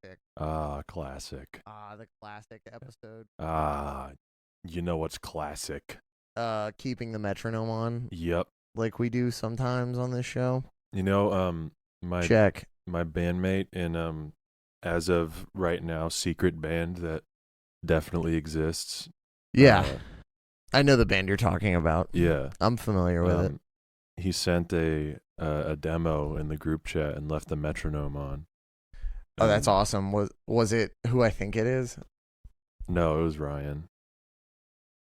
classic. Classic. The classic episode. You know what's classic? Keeping the metronome on, Yep. like we do sometimes on this show. You know, my Check. my bandmate in as of right now, secret band that definitely exists. Yeah. I know the band you're talking about. Yeah. I'm familiar with it. He sent a demo in the group chat and left the metronome on. Oh, that's awesome. Was it who I think it is? No, it was Ryan.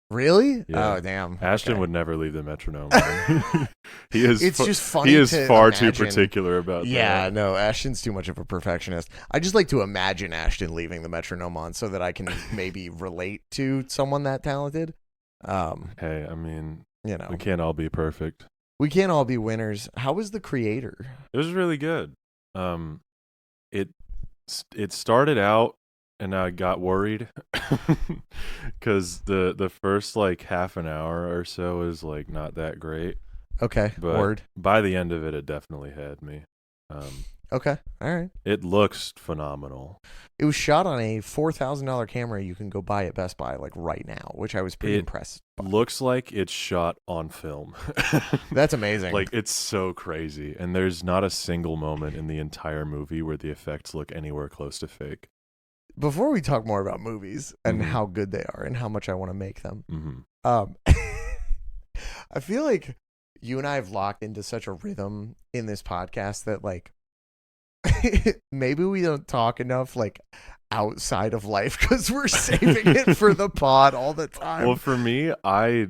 Really? Yeah. Oh, damn. Ashton Okay. would never leave the metronome on. It's just funny. He is far imagine. too particular about that. Yeah, no, Ashton's too much of a perfectionist. I just like to imagine Ashton leaving the metronome on so that I can maybe relate to someone that talented. Hey, I mean, you know, we can't all be perfect. We can't all be winners. How was the creator? It was really good. It started out, and I got worried because the first like half an hour or so is like not that great. Okay, But word. by the end of it, it definitely had me. Okay, all right. It looks phenomenal. It was shot on a $4,000 camera you can go buy at Best Buy like right now, which I was pretty impressed by. Looks like it's shot on film. That's amazing. Like, it's so crazy. And there's not a single moment in the entire movie where the effects look anywhere close to fake. Before we talk more about movies and how good they are and how much I want to make them, I feel like you and I have locked into such a rhythm in this podcast that like maybe we don't talk enough like outside of life because we're saving it for the pod all the time. Well, for me, I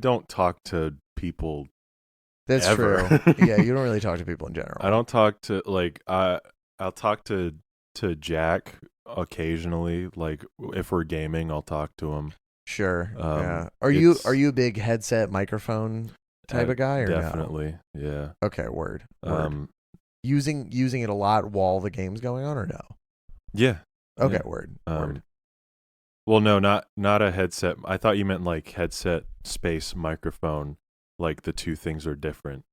don't talk to people. That's ever. true. Yeah, you don't really talk to people in general. I don't talk to like I'll talk to Jack occasionally. Like if we're gaming, I'll talk to him. Sure. Yeah. Are you a big headset microphone type of guy or definitely? No? Yeah. Okay. Word. Using it a lot while the game's going on or no? Yeah. Okay. Yeah. Word. Well, no, not a headset. I thought you meant like headset space microphone. Like the two things are different.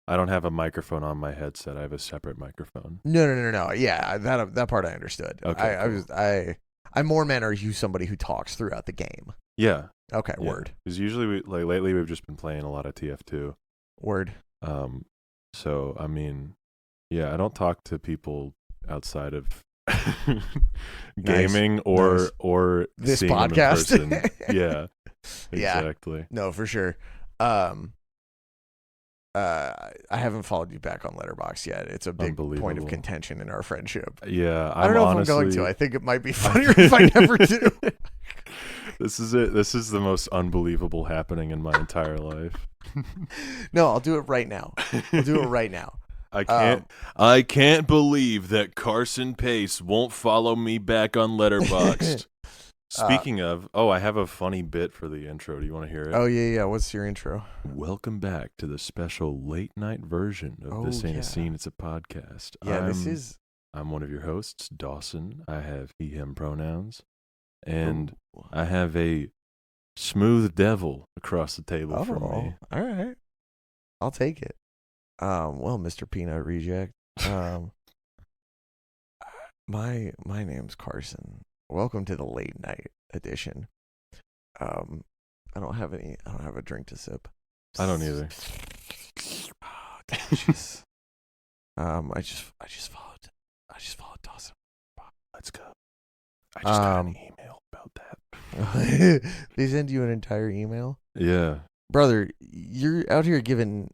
I don't have a microphone on my headset. I have a separate microphone. No. Yeah, that part I understood. Okay. I more meant, are you somebody who talks throughout the game? Yeah. Okay. Yeah. Word. Because usually lately we've just been playing a lot of TF2. Word. So I mean, yeah, I don't talk to people outside of gaming or this seeing podcast. Them in person. Yeah. Exactly. Yeah. No, for sure. I haven't followed you back on Letterboxd yet. It's a big point of contention in our friendship. Yeah, I don't know if I'm going to. I think it might be funnier if I never do. This is it. This is the most unbelievable happening in my entire life. No, I'll do it right now. I'll do it right now. I can't believe that Carson Pace won't follow me back on Letterboxd. Speaking of, I have a funny bit for the intro. Do you want to hear it? Oh, yeah. What's your intro? Welcome back to the special late night version of This Ain't a Scene, It's a Podcast. Yeah, I'm one of your hosts, Dawson. I have he, him pronouns. And I have a smooth devil across the table from me. All right. I'll take it. Well, Mr. Peanut Reject. My name's Carson. Welcome to the late night edition. I don't have a drink to sip. I don't either. Oh, delicious. I just followed Dawson. Let's go. I just got an email about that. They send you an entire email? Yeah. Brother, you're out here giving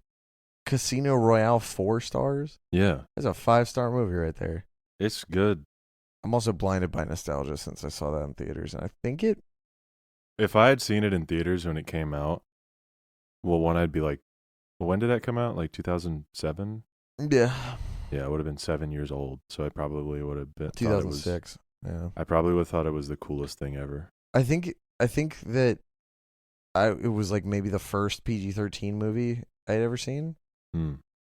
Casino Royale 4 stars? Yeah. That's a 5-star movie right there. It's good. I'm also blinded by nostalgia since I saw that in theaters, and I think it... If I had seen it in theaters when it came out, I'd be like, when did that come out? Like 2007? Yeah. Yeah, I would have been 7 years old, so I probably would have been... 2006. Yeah. I probably would have thought it was the coolest thing ever. I think that it was like maybe the first PG-13 movie I'd ever seen.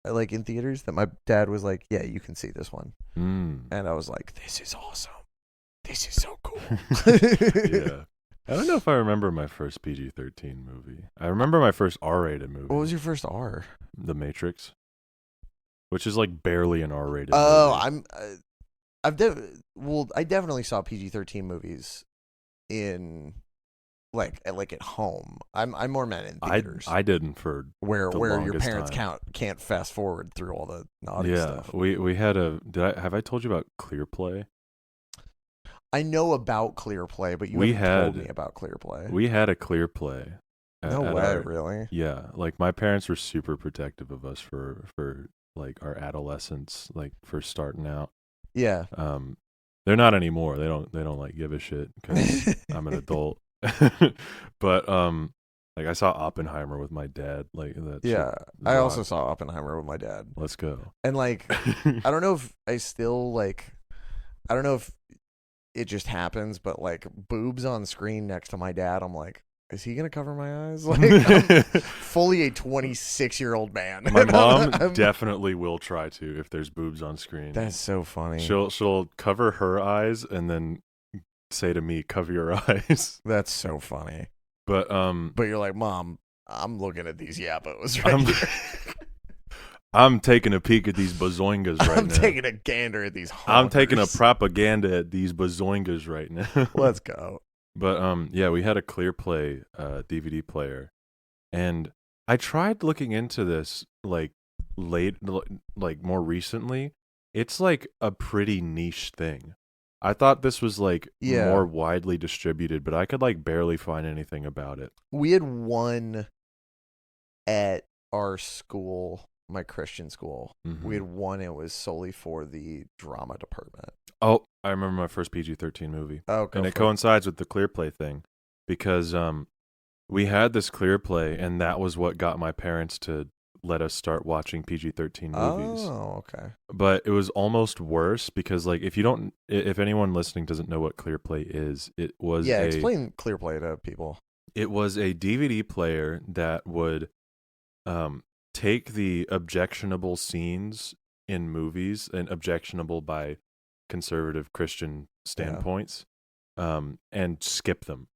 Like in theaters, that my dad was like, yeah, you can see this one. And I was like, this is awesome. This is so cool. Yeah. I don't know if I remember my first PG-13 movie. I remember my first R-rated movie. What was your first R? The Matrix. Which is like barely an R-rated movie. I definitely saw PG-13 movies in like at home. I'm more meant in theaters. I didn't for where the your longest parents time. can't fast forward through all the naughty stuff. We had have I told you about Clear Play? I know about Clear Play, but you haven't told me about Clear Play. We had a Clear Play. No way, really? Yeah, like my parents were super protective of us for like our adolescence, like for starting out. Yeah. They're not anymore. They don't like give a shit because I'm an adult. But like I saw Oppenheimer with my dad. Like that. Yeah, I also saw Oppenheimer with my dad. Let's go. And like, I don't know if I still like. I don't know if it just happens, but like boobs on screen next to my dad, I'm like, is he gonna cover my eyes? Like, I'm fully a 26-year-old man. My mom definitely will try to if there's boobs on screen. That's so funny. She'll cover her eyes and then say to me, "Cover your eyes." That's so funny. But you're like, Mom, I'm looking at these yappos right here. I'm taking a peek at these bazoingas right now. I'm taking a gander at these honkers. I'm taking a propaganda at these bazoingas right now. Let's go. But yeah, we had a Clear Play DVD player, and I tried looking into this like more recently. It's like a pretty niche thing. I thought this was like more widely distributed, but I could like barely find anything about it. We had one at our school, my Christian school. Mm-hmm. We had one. It was solely for the drama department. Oh, I remember my first PG-13 movie. Oh, and it coincides with the Clear Play thing because we had this Clear Play, and that was what got my parents to let us start watching PG-13 movies. Oh, okay. But it was almost worse because, like, if anyone listening doesn't know what Clear Play is, it was explain Clear Play to people. It was a DVD player that would take the objectionable scenes in movies, and objectionable by conservative Christian standpoints, and skip them.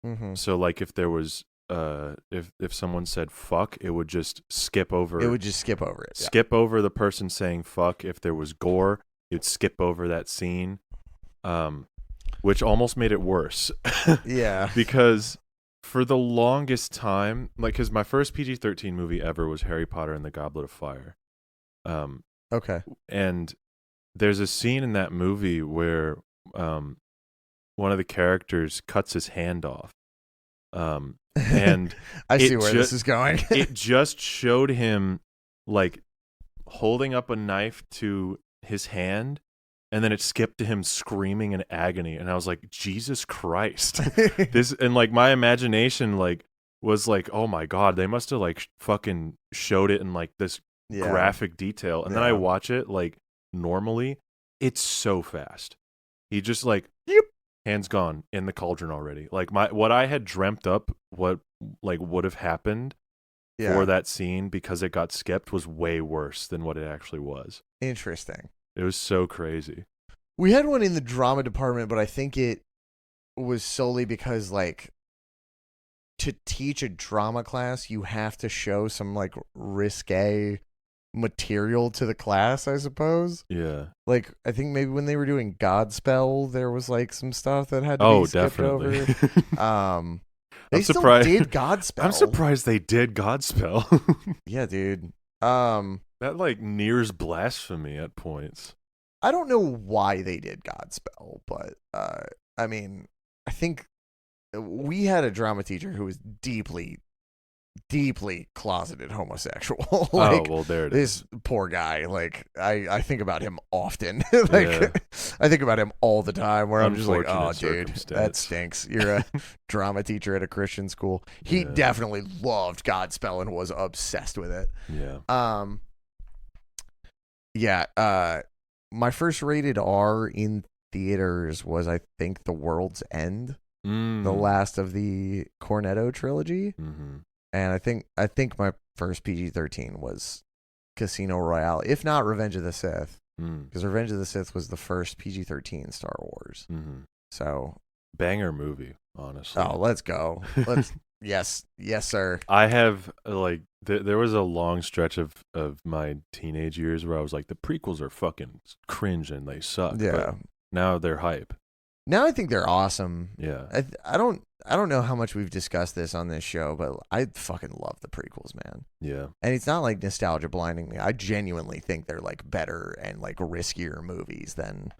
Mm-hmm. So like if there was if someone said fuck, it would just skip over it. Skip over the person saying fuck. If there was gore, it would skip over that scene, which almost made it worse. Yeah. Because for the longest time, like, because my first PG-13 movie ever was Harry Potter and the Goblet of Fire. Okay. And there's a scene in that movie where one of the characters cuts his hand off. And I see where this is going. It just showed him like holding up a knife to his hand, and then it skipped to him screaming in agony. And I was like, Jesus Christ. And like my imagination like was like, oh my God, they must have like fucking showed it in like this graphic detail. And then I watch it like normally, it's so fast. He just like, yep, hands gone in the cauldron already. Like what I had dreamt up, what like would have happened for that scene because it got skipped was way worse than what it actually was. Interesting. It was so crazy. We had one in the drama department, but I think it was solely because like to teach a drama class, you have to show some like risque material to the class, I suppose. Yeah. Like I think maybe when they were doing Godspell, there was like some stuff that had to be skipped definitely. Over. They I'm still surprised. did Godspell. I'm surprised they did Godspell. Yeah, dude. That like nears blasphemy at points. I don't know why they did Godspell, but I mean, I think we had a drama teacher who was deeply closeted homosexual. Like, well, there it is. This poor guy. Like, I think about him often. Like, I think about him all the time. Where I'm just like, oh, dude, that stinks. You're a drama teacher at a Christian school. He definitely loved Godspell and was obsessed with it. Yeah. My first rated R in theaters was, I think, The World's End, the last of the Cornetto trilogy. Mm-hmm. And I think my first PG-13 was Casino Royale, if not Revenge of the Sith, because Revenge of the Sith was the first PG-13 Star Wars. Mm-hmm. So Banger movie, honestly. Oh, let's go. Yes, sir. I have like there was a long stretch of my teenage years where I was like, the prequels are fucking cringe and they suck. Yeah. But now they're hype. Now I think they're awesome. Yeah. I don't know how much we've discussed this on this show, but I fucking love the prequels, man. Yeah. And it's not like nostalgia blinding me. I genuinely think they're like better and like riskier movies than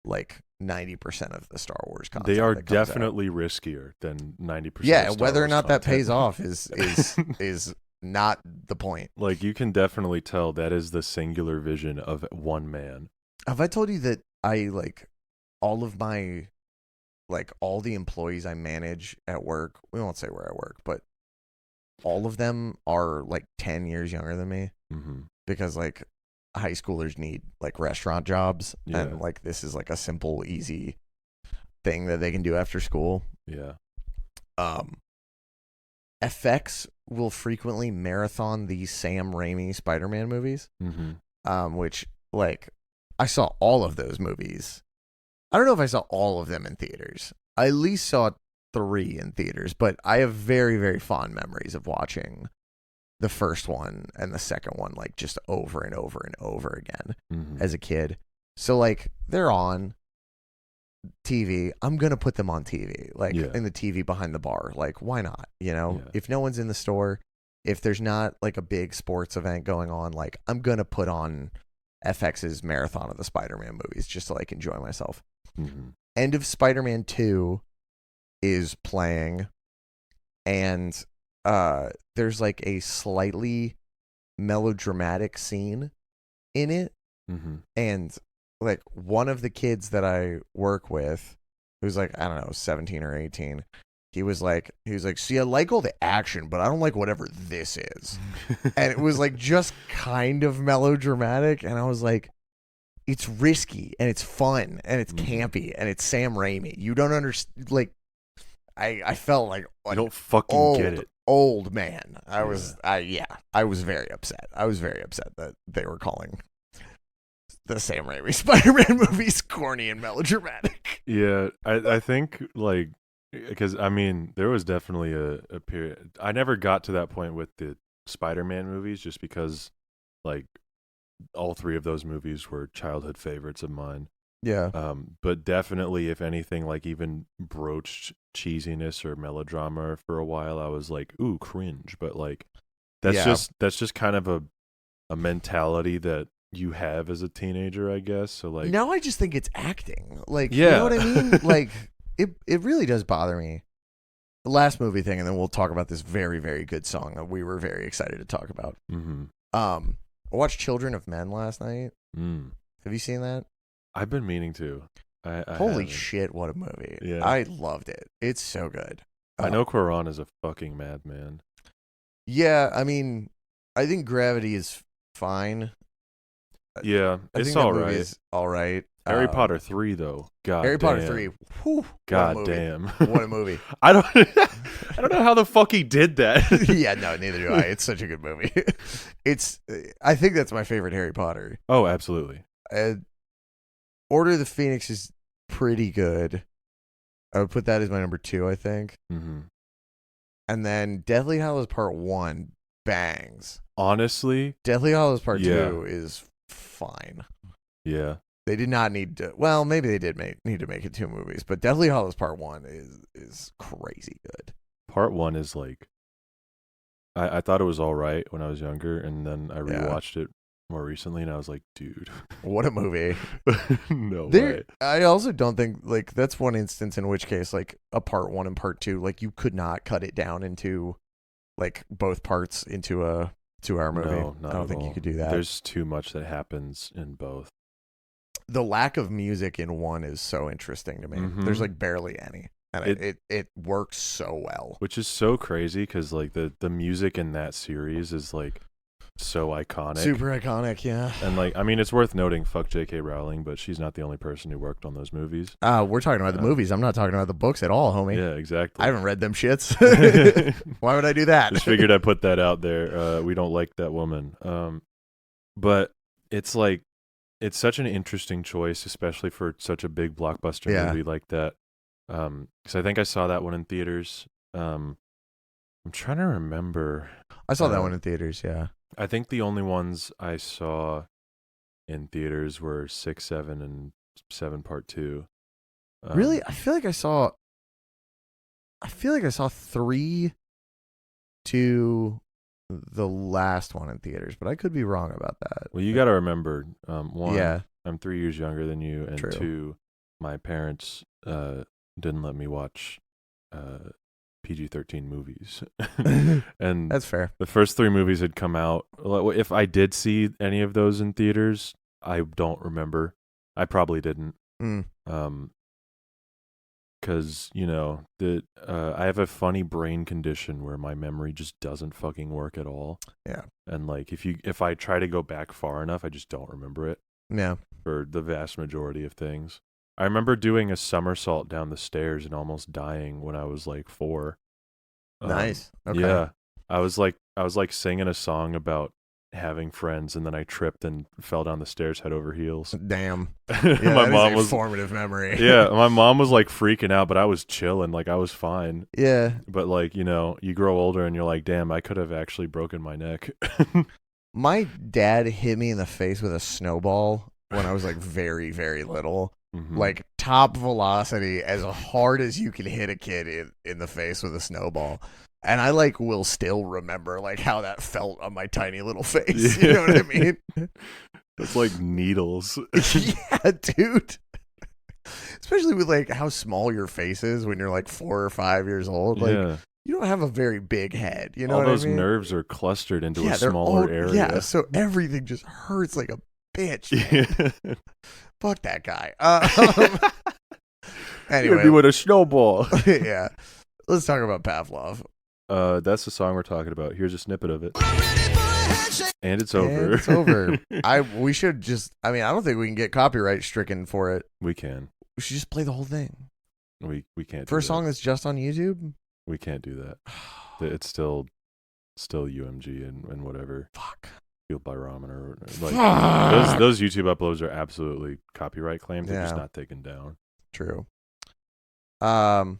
like 90% of the Star Wars content. They are definitely riskier than 90%. Yeah, of Star whether or Wars not content. that pays off is not the point. Like, you can definitely tell that is the singular vision of one man. Have I told you that I like all of my all the employees I manage at work, we won't say where I work, but all of them are like 10 years younger than me because like high schoolers need like restaurant jobs and like this is like a simple, easy thing that they can do after school. Yeah. FX will frequently marathon these Sam Raimi Spider-Man movies, which like I saw all of those movies. I don't know if I saw all of them in theaters. I at least saw 3 in theaters, but I have very, very fond memories of watching the first one and the second one like just over and over and over again as a kid. So like they're on TV. I'm going to put them on TV, like in the TV behind the bar. Like, why not? You know, if no one's in the store, if there's not like a big sports event going on, like I'm going to put on FX's marathon of the Spider-Man movies just to like enjoy myself. End of Spider-Man 2 is playing, and there's like a slightly melodramatic scene in it, and like one of the kids that I work with, who's like, I don't know, 17 or 18, he was like, see, I like all the action, but I don't like whatever this is. And it was like just kind of melodramatic, and I was like, it's risky and it's fun and it's campy and it's Sam Raimi. You don't understand. Like, I felt like I don't fucking get it. Old man. I was very upset. I was very upset that they were calling the Sam Raimi Spider-Man movies corny and melodramatic. Yeah, I think like because I mean there was definitely a period. I never got to that point with the Spider-Man movies just because like all 3 of those movies were childhood favorites of mine. Yeah. But definitely, if anything, like even broached cheesiness or melodrama for a while, I was like, ooh, cringe. But like, that's just kind of a mentality that you have as a teenager, I guess. So like, now I just think it's acting. Like, you know what I mean? Like, it really does bother me. The last movie thing, and then we'll talk about this very, very good song that we were very excited to talk about. I watched Children of Men last night. Have you seen that? I've been meaning to. I Holy shit, what a movie. Yeah. I loved it. It's so good. I know Quaron is a fucking madman. Yeah, I mean, I think Gravity is fine. Yeah, it's all right. Is all right. Harry Potter 3, though. God Harry damn. Potter 3. Whew, God damn. What a movie. I don't know how the fuck he did that. Yeah, no, neither do I. It's such a good movie. I think that's my favorite Harry Potter. Oh, absolutely. Order of the Phoenix is pretty good. I would put that as my number 2, I think. And then Deathly Hallows Part 1 bangs. Honestly, Deathly Hallows Part 2 is fine. Yeah. They did not need to. Well, maybe they did need to make it 2 movies, but Deathly Hallows Part 1 is crazy good. Part 1 is like, I thought it was all right when I was younger, and then I rewatched it more recently, and I was like, dude, what a movie. No way. I also don't think like that's one instance in which case like a Part 1 and Part 2, like you could not cut it down into like both parts into a 2-hour movie. No, not I don't think you could do that. There's too much that happens in both. The lack of music in 1 is so interesting to me. There's like barely any, and it works so well. Which is so crazy because like the music in that series is like so iconic, super iconic, yeah. And like, I mean, it's worth noting, fuck J.K. Rowling, but she's not the only person who worked on those movies. We're talking about the movies. I'm not talking about the books at all, homie. Yeah, exactly. I haven't read them shits. Why would I do that? Just figured I'd put that out there. We don't like that woman. But it's like, it's such an interesting choice, especially for such a big blockbuster movie like that. Because I think I saw that one in theaters. I'm trying to remember. I saw that one in theaters. Yeah. I think the only ones I saw in theaters were 6, 7, and 7 Part 2. Really, I feel like I saw 3 to the last one in theaters, but I could be wrong about that. Well, you got to remember, one, yeah, I'm 3 years younger than you, and True. 2, my parents didn't let me watch PG-13 movies. And that's fair. the first 3 movies had come out. If I did see any of those in theaters, I don't remember. I probably didn't. Because, I have a funny brain condition where my memory just doesn't fucking work at all. Yeah. And like if I try to go back far enough, I just don't remember it. Yeah. For the vast majority of things. I remember doing a somersault down the stairs and almost dying when I was like 4. Nice. Okay. Yeah. I was like singing a song about having friends, and then I tripped and fell down the stairs head over heels. Damn. Yeah, my mom was formative memory. Yeah, my mom was like freaking out, but I was chilling, like I was fine. Yeah. But like, you grow older and you're like, damn, I could have actually broken my neck. My dad hit me in the face with a snowball when I was like very, very little. Mm-hmm. Like top velocity, as hard as you can hit a kid in the face with a snowball. And I like will still remember like how that felt on my tiny little face. You know what I mean? It's like needles. Yeah, dude. Especially with like how small your face is when you're like 4 or 5 years old. Like you don't have a very big head. You know what I mean? All those nerves are clustered into a smaller area. Yeah, so everything just hurts like a bitch. Yeah. Fuck that guy. Anyway. Hit me with a snowball. Yeah. Let's talk about Pavlove. That's the song we're talking about. Here's a snippet of it. And it's over. And it's over. We should just, I don't think we can get copyright stricken for it. We can. We should just play the whole thing. We can't for a song that's just on YouTube? We can't do that. It's still UMG and whatever. Fuck. Field barometer. Like those YouTube uploads are absolutely copyright claims. They're just not taken down. True. Do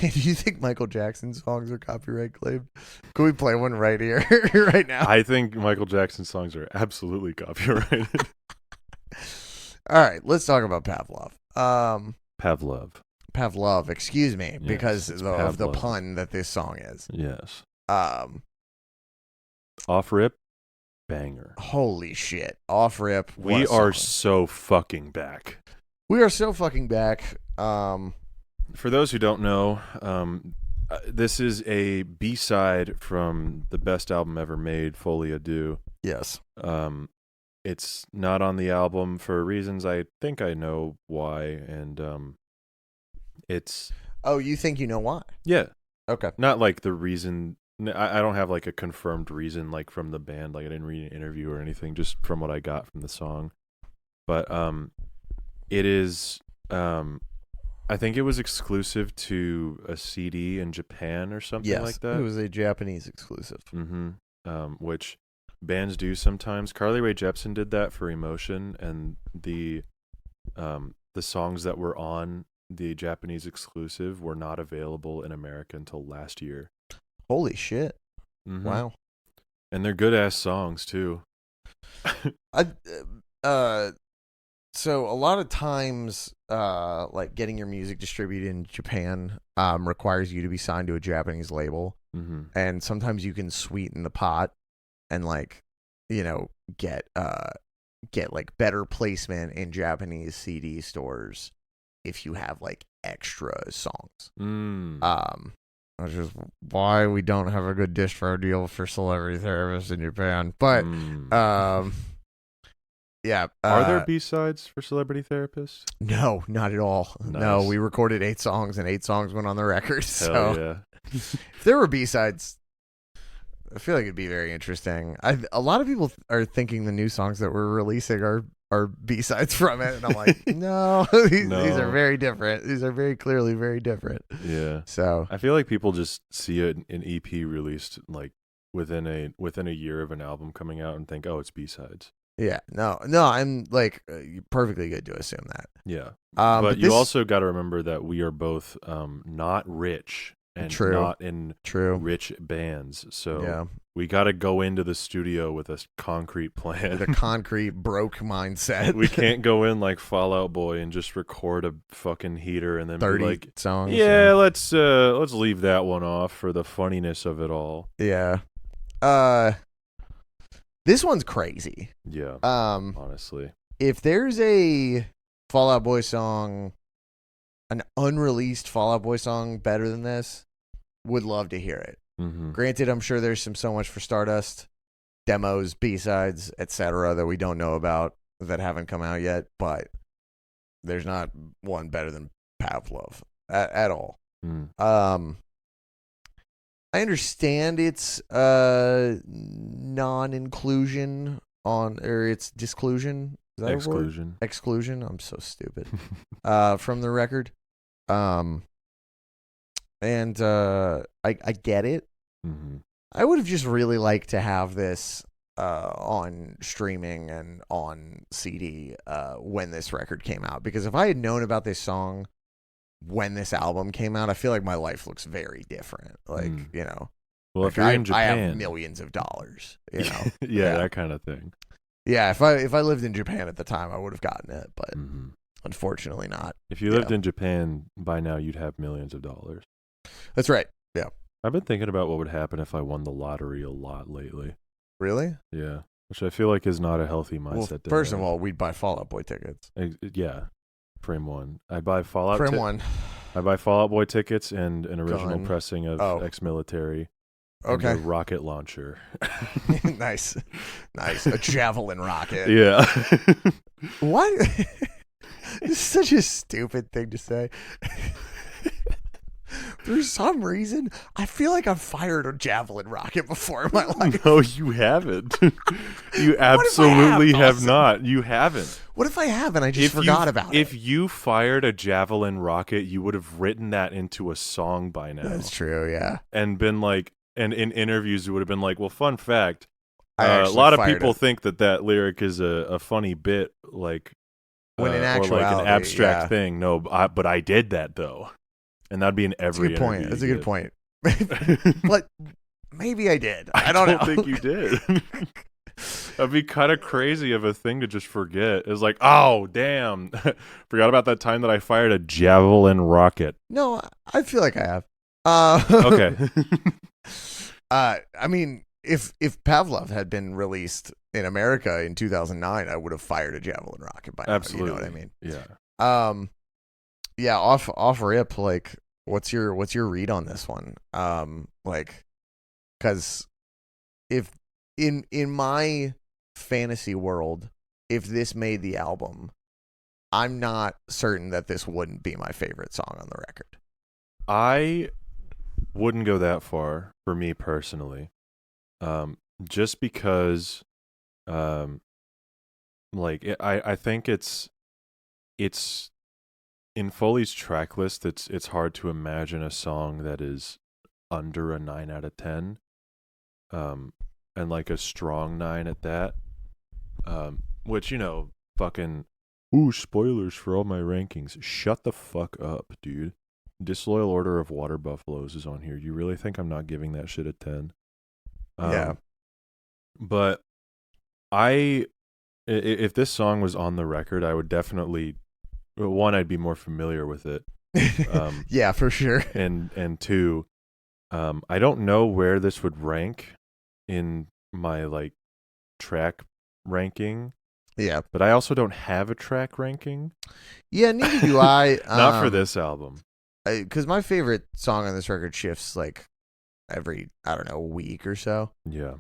you think Michael Jackson songs are copyright claimed? Can we play one right here, right now? I think Michael Jackson songs are absolutely copyrighted. All right, let's talk about Pavlov. Pavlov, excuse me, yes, because of the pun that this song is. Yes. Off rip, banger. Holy shit. Off rip. We are so fucking back. We are so fucking back. For those who don't know, this is a B-side from the best album ever made, Folie à Deux. Yes. It's not on the album for reasons I think I know why, and it's... Oh, you think you know why? Yeah. Okay. Not like the reason... I don't have like a confirmed reason like from the band, like I didn't read an interview or anything, just from what I got from the song. But it is... I think it was exclusive to a CD in Japan or something like that. It was a Japanese exclusive. Mm-hmm. Which bands do sometimes. Carly Rae Jepsen did that for Emotion, and the songs that were on the Japanese exclusive were not available in America until last year. Holy shit. Mm-hmm. Wow. And they're good-ass songs, too. So a lot of times, like getting your music distributed in Japan requires you to be signed to a Japanese label, and sometimes you can sweeten the pot and get like better placement in Japanese CD stores if you have like extra songs. Which is why we don't have a good distro deal for Celebrity Therapist in Japan, but yeah. Are there B-sides for Celebrity Therapist? No, not at all. Nice. No, we recorded 8 songs and 8 songs went on the record. Hell yeah. If there were B-sides, I feel like it'd be very interesting. A lot of people are thinking the new songs that we're releasing are B-sides from it. And I'm like, no, these are very different. These are very clearly very different. Yeah. So I feel like people just see an EP released like within a year of an album coming out and think, oh, it's B-sides. Yeah, no, I'm like perfectly good to assume that. Yeah. But you also got to remember that we are both not rich and not in rich bands. So we got to go into the studio with a concrete plan. With a concrete broke mindset. We can't go in like Fall Out Boy and just record a fucking heater and then 30 be like, songs. Yeah, let's leave that one off for the funniness of it all. Yeah. This one's crazy. Yeah. Honestly. If there's a Fall Out Boy song, an unreleased Fall Out Boy song better than this, would love to hear it. Mm-hmm. Granted, I'm sure there's some So Much for Stardust demos, B-sides, etc. that we don't know about that haven't come out yet, but there's not one better than Pavlove at all. I understand it's non-inclusion or it's disclusion. Is that exclusion? Exclusion. I'm so stupid. From the record. And I get it. Mm-hmm. I would have just really liked to have this on streaming and on CD when this record came out, because if I had known about this song when this album came out, I feel like my life looks very different. Like, you know, well, if you're in Japan, I have millions of dollars, you know. yeah, that kind of thing. Yeah, if I lived in Japan at the time, I would have gotten it, but unfortunately not. If you lived in Japan by now, you'd have millions of dollars. That's right. Yeah. I've been thinking about what would happen if I won the lottery a lot lately. Really? Yeah. Which I feel like is not a healthy mindset. Well, first of all, we'd buy Fall Out Boy tickets. Yeah. Frame one. I'd buy Fallout. Frame one. I buy Fall Out Boy tickets and an original pressing of Ex-Military. Okay. And a rocket launcher. Nice. A javelin rocket. Yeah. What? This is such a stupid thing to say. For some reason, I feel like I've fired a javelin rocket before in my life. No, you haven't. You absolutely have not. You haven't. What if I have and I just forgot about it? If you fired a javelin rocket, you would have written that into a song by now. That's true, yeah. And been like, and in interviews, it would have been like, well, fun fact, a lot of people think that lyric is a funny bit, like, when in actuality, or like an abstract thing. No, but I did that though. And that'd be in every interview. That's a good point. But maybe I did. I don't think you did. That'd be kind of crazy of a thing to just forget. It's like, oh, damn. Forgot about that time that I fired a javelin rocket. No, I feel like I have. Okay. I mean, if Pavlov had been released in America in 2009, I would have fired a javelin rocket by now. Absolutely. You know what I mean? Yeah. Yeah, off rip, like, what's your read on this one? Like, because if in my fantasy world, if this made the album, I'm not certain that this wouldn't be my favorite song on the record. I wouldn't go that far for me personally, just because, like, I think it's in Foley's track list, it's hard to imagine a song that is under a 9 out of 10, and like a strong 9 at that, which, you know, fucking, spoilers for all my rankings. Shut the fuck up, dude. Disloyal Order of Water Buffaloes is on here. You really think I'm not giving that shit a 10? Yeah. But if this song was on the record, I would definitely, one, I'd be more familiar with it. Yeah, for sure. And two, I don't know where this would rank in my like track ranking. Yeah. But I also don't have a track ranking. Yeah, neither do I. Not for this album. Because my favorite song on this record shifts like every, I don't know, week or so. Yeah.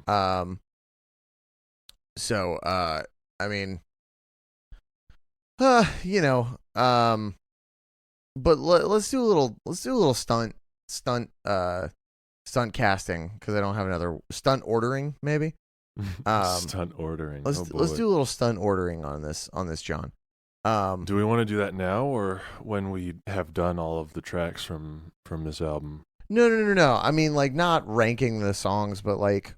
So, I mean, you know, but let's do a little stunt casting, because I don't have another stunt ordering, maybe. Stunt ordering. Let's do a little stunt ordering on this, John. Do we want to do that now, or when we have done all of the tracks from this album? No. I mean, like, not ranking the songs, but like,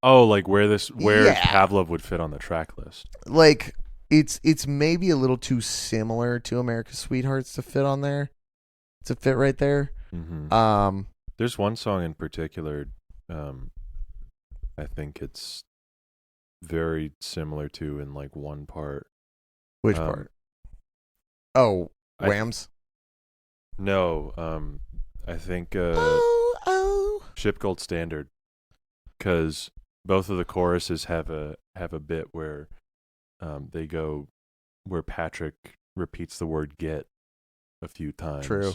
Oh, like where Yeah. Pavlov would fit on the track list. Like it's maybe a little too similar to America's Sweethearts to fit on there. To fit right there. Mm-hmm. There's one song in particular. I think it's very similar to in like one part. Which part? Oh, Whams. No, I think Ship Gold Standard, because both of the choruses have a bit where they go where Patrick repeats the word "get" a few times. True.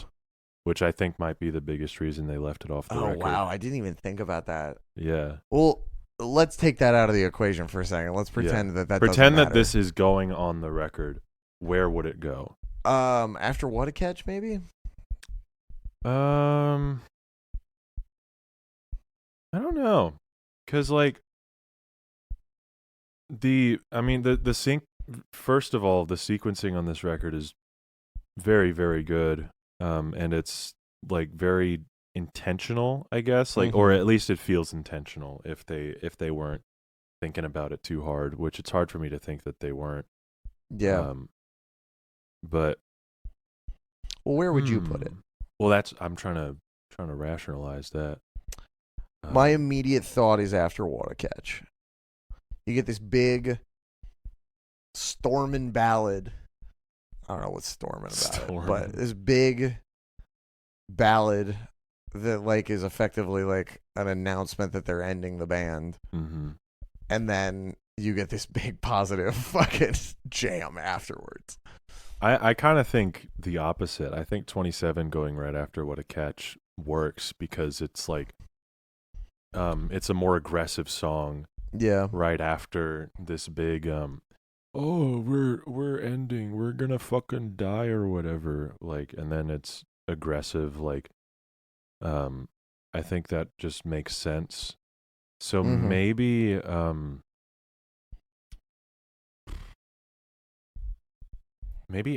Which I think might be the biggest reason they left it off the record. Oh wow, I didn't even think about that. Yeah. Well, let's take that out of the equation for a second. Let's pretend that pretend doesn't that this is going on the record. Where would it go? After What a Catch, maybe. I don't know, cause like the sync. First of all, the sequencing on this record is very, very good, and it's like very intentional, I guess, like, or at least it feels intentional. If they weren't thinking about it too hard, which it's hard for me to think that they weren't. Yeah. But well, where would you put it? Well, I'm trying to rationalize that. My immediate thought is after What a Catch. You get this big stormin' ballad. I don't know what's stormin' about it, but this big ballad that like is effectively like an announcement that they're ending the band. Mm-hmm. And then you get this big positive fucking jam afterwards. I kind of think the opposite. I think 27 going right after What a Catch works because it's like it's a more aggressive song. Yeah. Right after this big we're ending, we're gonna fucking die or whatever, like, and then it's aggressive, like I think that just makes sense. So maybe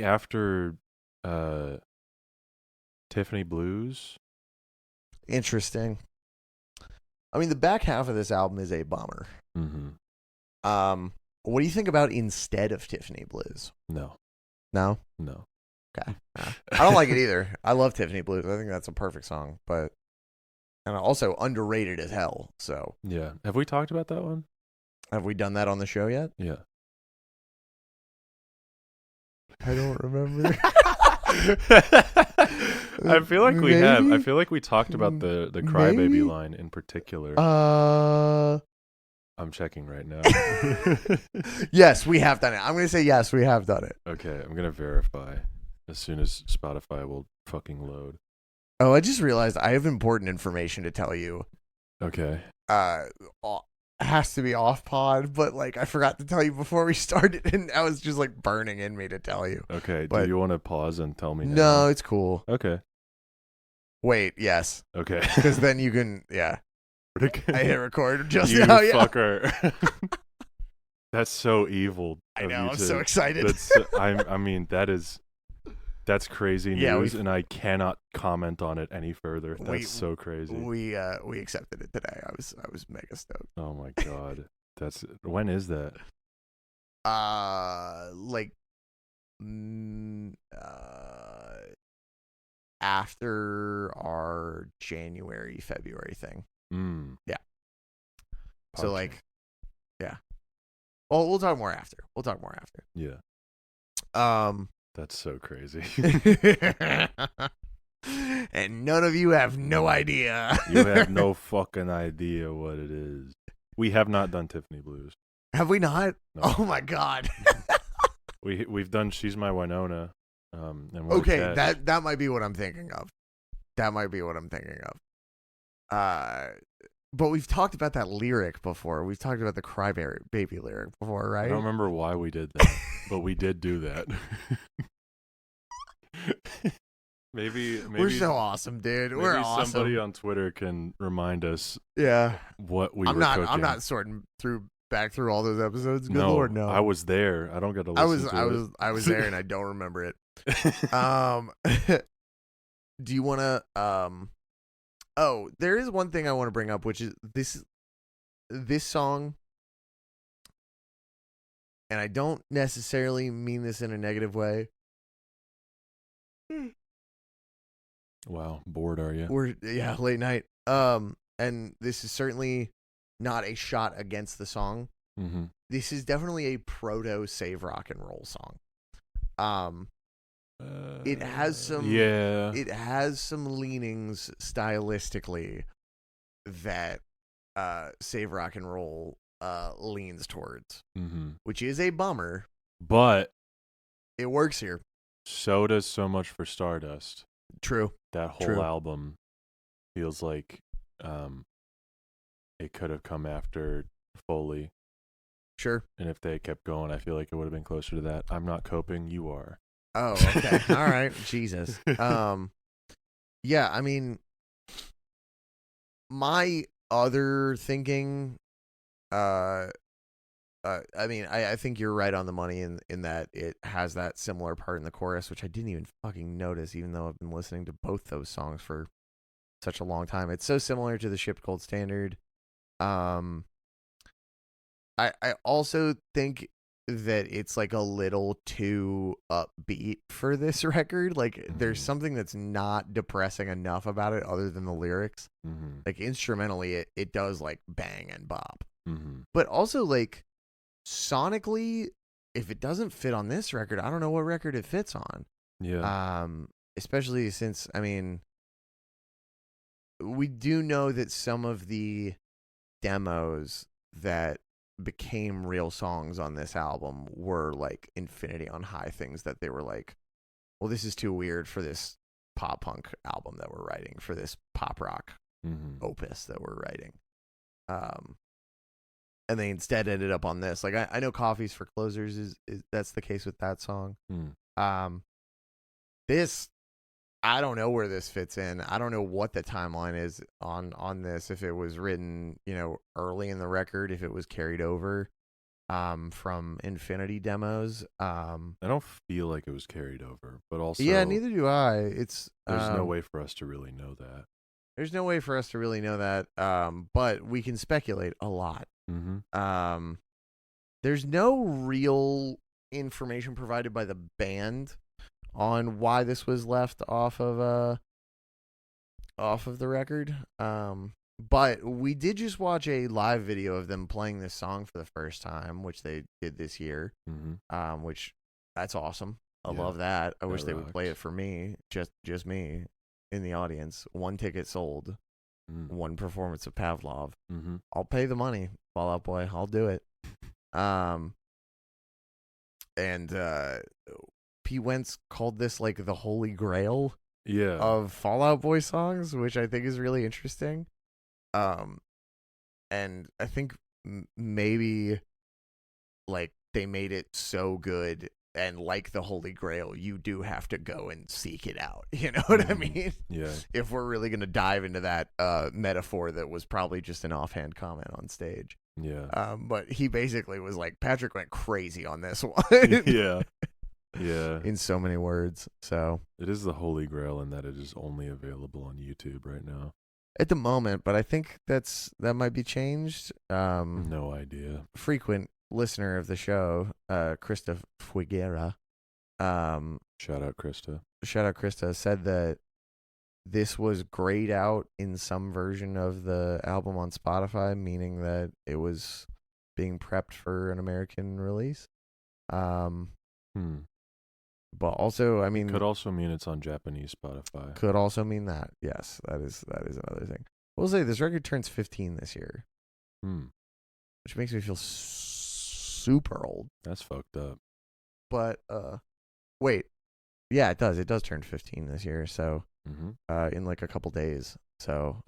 after Tiffany Blues. Interesting. I mean, the back half of this album is a bummer. What do you think about instead of Tiffany Blues? No. Okay. I don't like it either. I love Tiffany Blues. I think that's a perfect song, but and also underrated as hell. So yeah, have we talked about that one? Have we done that on the show yet? Yeah. I don't remember. I feel like we have. I feel like we talked about the Crybaby line in particular. I'm checking right now. Yes, we have done it. I'm going to say yes, we have done it. Okay, I'm going to verify as soon as Spotify will fucking load. Oh, I just realized I have important information to tell you. Okay. Has to be off pod, but like I forgot to tell you before we started, and that was just like burning in me to tell you. Okay. But, do you want to pause and tell me now? No, it's cool. Okay. Wait, yes. Okay. Because then you can, yeah. I hit record just you now. Yeah. Fucker. That's so evil. I know. I'm so excited. I mean, that's crazy news, and I cannot comment on it any further. That's so crazy. We accepted it today. I was mega stoked. Oh my god. When is that? After our January, February thing. Yeah. So like, yeah. Well, we'll talk more after. Yeah. That's so crazy. And none of you have no idea. You have no fucking idea what it is. We have not done Tiffany Blues. Have we not? No. Oh my god. We've done She's My Winona. And okay, that might be what I'm thinking of. But we've talked about that lyric before. We've talked about the Crybaby lyric before, right? I don't remember why we did that, but we did do that. Maybe we're so awesome, dude. We're awesome. Somebody on Twitter can remind us. Yeah, what we I'm were not. cooking. I'm not sorting back through all those episodes. Good no, Lord, no. I was there. I don't get to listen to it. I was there, and I don't remember it. Do you want to? Oh, there is one thing I want to bring up, which is this. this song, and I don't necessarily mean this in a negative way. Wow, bored are you? Late night. And this is certainly not a shot against the song. Mm-hmm. This is definitely a proto save rock and roll song. It has some leanings stylistically that save rock and roll leans towards, which is a bummer. But it works here. So does So Much for Stardust. True. That whole album feels like it could have come after Foley. Sure. And if they kept going, I feel like it would have been closer to that. I'm not coping, you are. Oh, okay. All right. Jesus. Yeah, I mean, my other thinking, I think you're right on the money in that it has that similar part in the chorus, which I didn't even fucking notice, even though I've been listening to both those songs for such a long time. It's so similar to the Shipped Gold Standard. I also think that it's like a little too upbeat for this record. Like there's something that's not depressing enough about it other than the lyrics. Like instrumentally it does like bang and bop. But also like sonically, if it doesn't fit on this record, I don't know what record it fits on. Yeah. Especially since, I mean, we do know that some of the demos that became real songs on this album were like Infinity on High things that they were like, well, this is too weird for this pop punk album that we're writing, for this pop rock opus that we're writing. And they instead ended up on this. Like I know Coffees for Closers is that's the case with that song. This, I don't know where this fits in. I don't know what the timeline is on this. If it was written, early in the record, if it was carried over from Infinity demos. I don't feel like it was carried over, but also neither do I. There's no way for us to really know that. There's no way for us to really know that. But we can speculate a lot. There's no real information provided by the band on why this was left off of the record. But we did just watch a live video of them playing this song for the first time, which they did this year. Which that's awesome. I love that. I wish they would play it for me, just me in the audience. 1 ticket sold. 1 performance of Pavlove. I'll pay the money, Fall Out Boy. I'll do it. And Pete Wentz called this like the holy grail of Fall Out Boy songs, which I think is really interesting. And I think maybe like they made it so good, and like the holy grail, you do have to go and seek it out. You know what I mean? Yeah. If we're really going to dive into that metaphor that was probably just an offhand comment on stage. Yeah. But he basically was like, Patrick went crazy on this one. Yeah. Yeah. In so many words. So it is the holy grail in that it is only available on YouTube right now. At the moment, but I think that might be changed. No idea. Frequent listener of the show, Krista Figuera. Shout out Krista said that this was grayed out in some version of the album on Spotify, meaning that it was being prepped for an American release. But also, I mean, could also mean it's on Japanese Spotify. Could also mean that. Yes, that is another thing. We'll say this record turns 15 this year, which makes me feel super old. That's fucked up. But wait, yeah, it does. It does turn 15 this year. So in like a couple days. So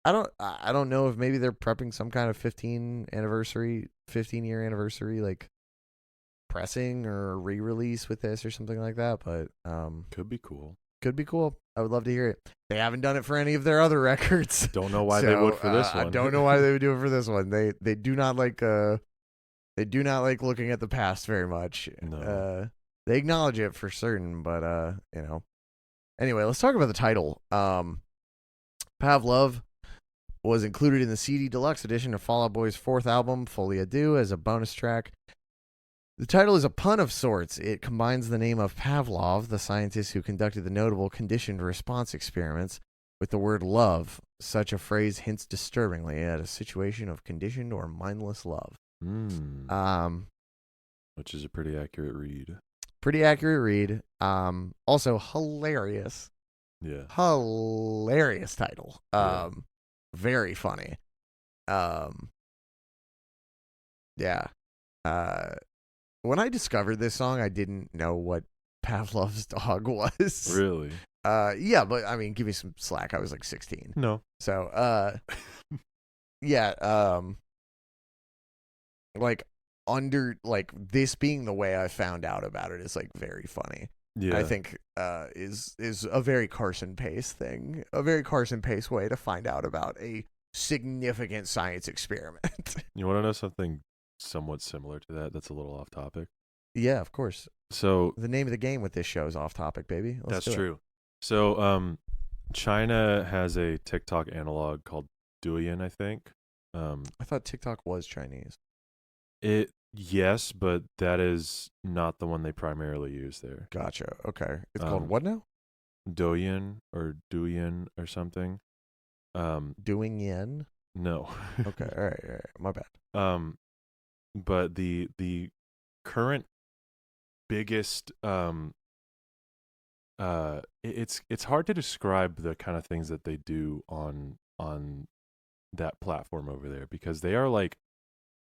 I don't know if maybe they're prepping some kind of 15-year anniversary like pressing or re-release with this or something like that, but could be cool. I would love to hear it. They haven't done it for any of their other records. Don't know why they would for this one. I don't know why they would do it for this one. They do not like looking at the past very much. No. They acknowledge it for certain, but Anyway, let's talk about the title. Pavlove was included in the CD Deluxe edition of Fall Out Boy's fourth album, Folie à Deux, as a bonus track. The title is a pun of sorts. It combines the name of Pavlov, the scientist who conducted the notable conditioned response experiments, with the word love. Such a phrase hints disturbingly at a situation of conditioned or mindless love. Which is a pretty accurate read. Pretty accurate read. Also hilarious. Yeah. Hilarious title. Very funny. Yeah. When I discovered this song, I didn't know what Pavlov's dog was. Really? Yeah, but I mean, give me some slack. I was like 16. No. So, yeah, like this being the way I found out about it is like very funny. Yeah. I think is a very Carson Pace thing, a very Carson Pace way to find out about a significant science experiment. You want to know something somewhat similar to that? That's a little off topic. Yeah, of course. So the name of the game with this show is off topic, baby. That's true. So, China has a TikTok analog called Douyin, I think. I thought TikTok was Chinese. Yes, but that is not the one they primarily use there. Gotcha. Okay. It's called what now? Douyin or something. Doing yen? No. Okay. All right. My bad. But the current biggest it's hard to describe the kind of things that they do on that platform over there, because they are like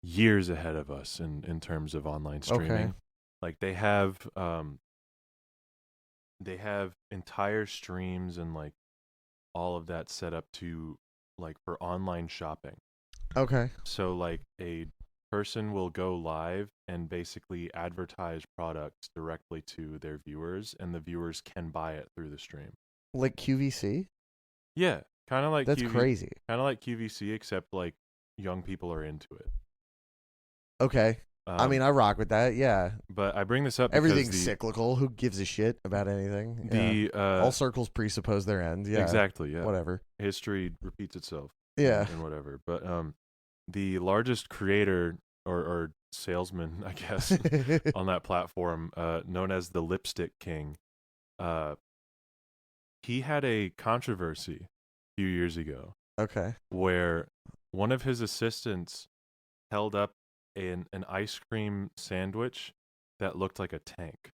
years ahead of us in terms of online streaming. Okay. Like they have entire streams and like all of that set up to like for online shopping. Okay. So like a person will go live and basically advertise products directly to their viewers, and the viewers can buy it through the stream. Like QVC? Yeah, kind of like that's crazy. Kind of like QVC, except like young people are into it. Okay. I mean, I rock with that. Yeah. But I bring this up everything's cyclical. Who gives a shit about anything? All circles presuppose their end. Yeah. Exactly. Yeah. Whatever. History repeats itself. Yeah. And whatever. But the largest creator or salesman, I guess, on that platform, known as the Lipstick King, he had a controversy a few years ago. Okay. Where one of his assistants held up an ice cream sandwich that looked like a tank.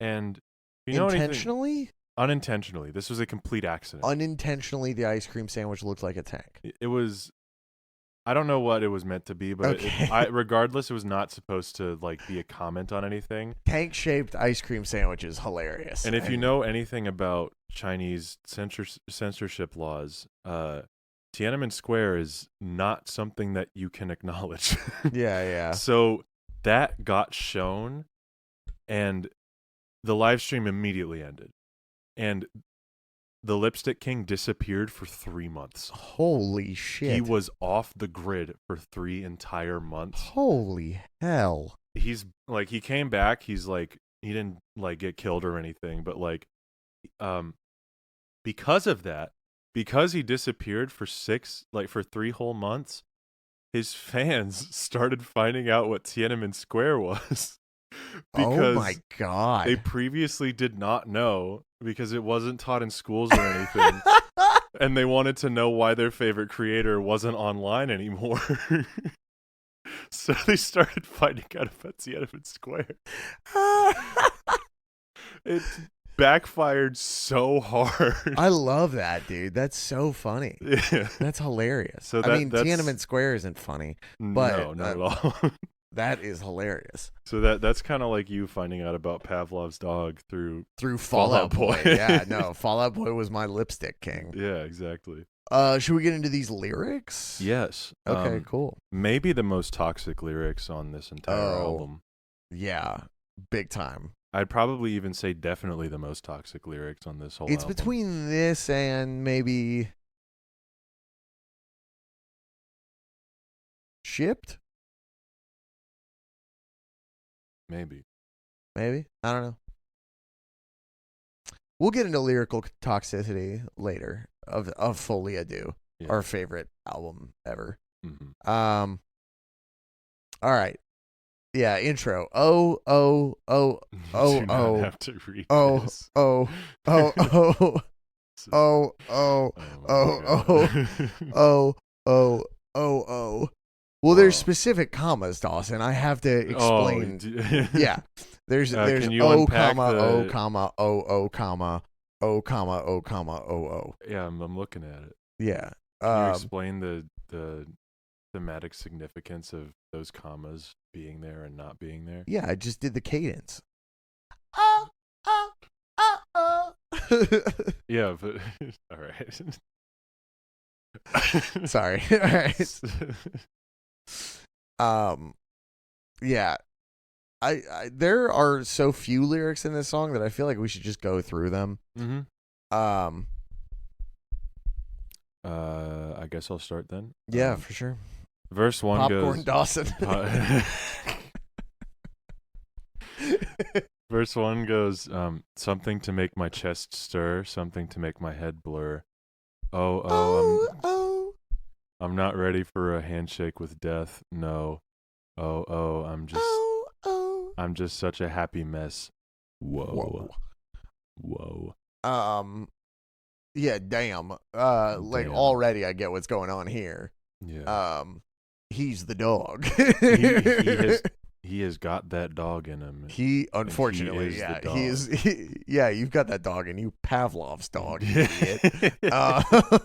And you know intentionally? Unintentionally. This was a complete accident. Unintentionally, the ice cream sandwich looked like a tank. It was, I don't know what it was meant to be, but okay. Regardless, it was not supposed to like be a comment on anything. Tank-shaped ice cream sandwich is hilarious. And if you know anything about Chinese censorship laws, Tiananmen Square is not something that you can acknowledge. Yeah. So that got shown, and the live stream immediately ended. And the Lipstick King disappeared for 3 months. Holy shit. He was off the grid for 3 entire months. Holy hell. He's like, he came back. He's like, he didn't like get killed or anything, but like, because of that, because he disappeared for 3 whole months, his fans started finding out what Tiananmen Square was. Because oh my god. They previously did not know, because it wasn't taught in schools or anything. And they wanted to know why their favorite creator wasn't online anymore. So they started finding out about Tiananmen Square. It backfired so hard. I love that, dude. That's so funny. Yeah. That's hilarious. So I mean, Tiananmen Square isn't funny, but no, not at all. That is hilarious. So that's kind of like you finding out about Pavlov's dog through Fall Out Boy. Yeah, no, Fall Out Boy was my Lipstick King. Yeah, exactly. Should we get into these lyrics? Yes. Okay, cool. Maybe the most toxic lyrics on this entire album. Yeah, big time. I'd probably even say definitely the most toxic lyrics on this whole album. It's between this and maybe Shipped? Maybe. I don't know. We'll get into lyrical toxicity later of Folie à Deux. our favorite album ever. Mm-hmm. All right. Yeah, intro. Oh, oh, oh, oh, Do not oh. have to read Oh, this. oh, oh, oh. Oh, oh, oh, oh, oh. Well, there's specific commas, Dawson. I have to explain. Yeah. There's O, comma, O, comma, O, comma, O, comma, O, comma, O. Yeah, I'm looking at it. Yeah. Can you explain the thematic significance of those commas being there and not being there? Yeah, I just did the cadence. Yeah, but all right. Sorry. All right. Yeah. I there are so few lyrics in this song that I feel like we should just go through them. Mm-hmm. I guess I'll start then. Yeah, for sure. Verse 1 Popcorn goes Dawson. Verse 1 goes, something to make my chest stir, something to make my head blur. I'm not ready for a handshake with death. No. I'm just such a happy mess. Whoa. Yeah, damn. Like Damn. already I get what's going on here. Yeah. He's the dog. He has got that dog in him. He unfortunately, he is. Yeah, you've got that dog in you, Pavlov's dog. You idiot. That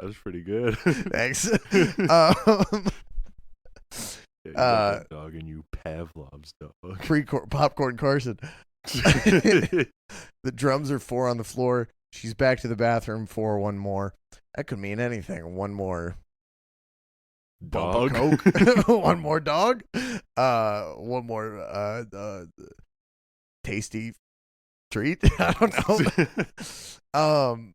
was pretty good. Thanks. Yeah, you got that dog in you, Pavlov's dog. Popcorn Carson. The drums are 4 on the floor. She's back to the bathroom for one more. That could mean anything. One more dog. Coke. One more dog. One more tasty treat. I don't know.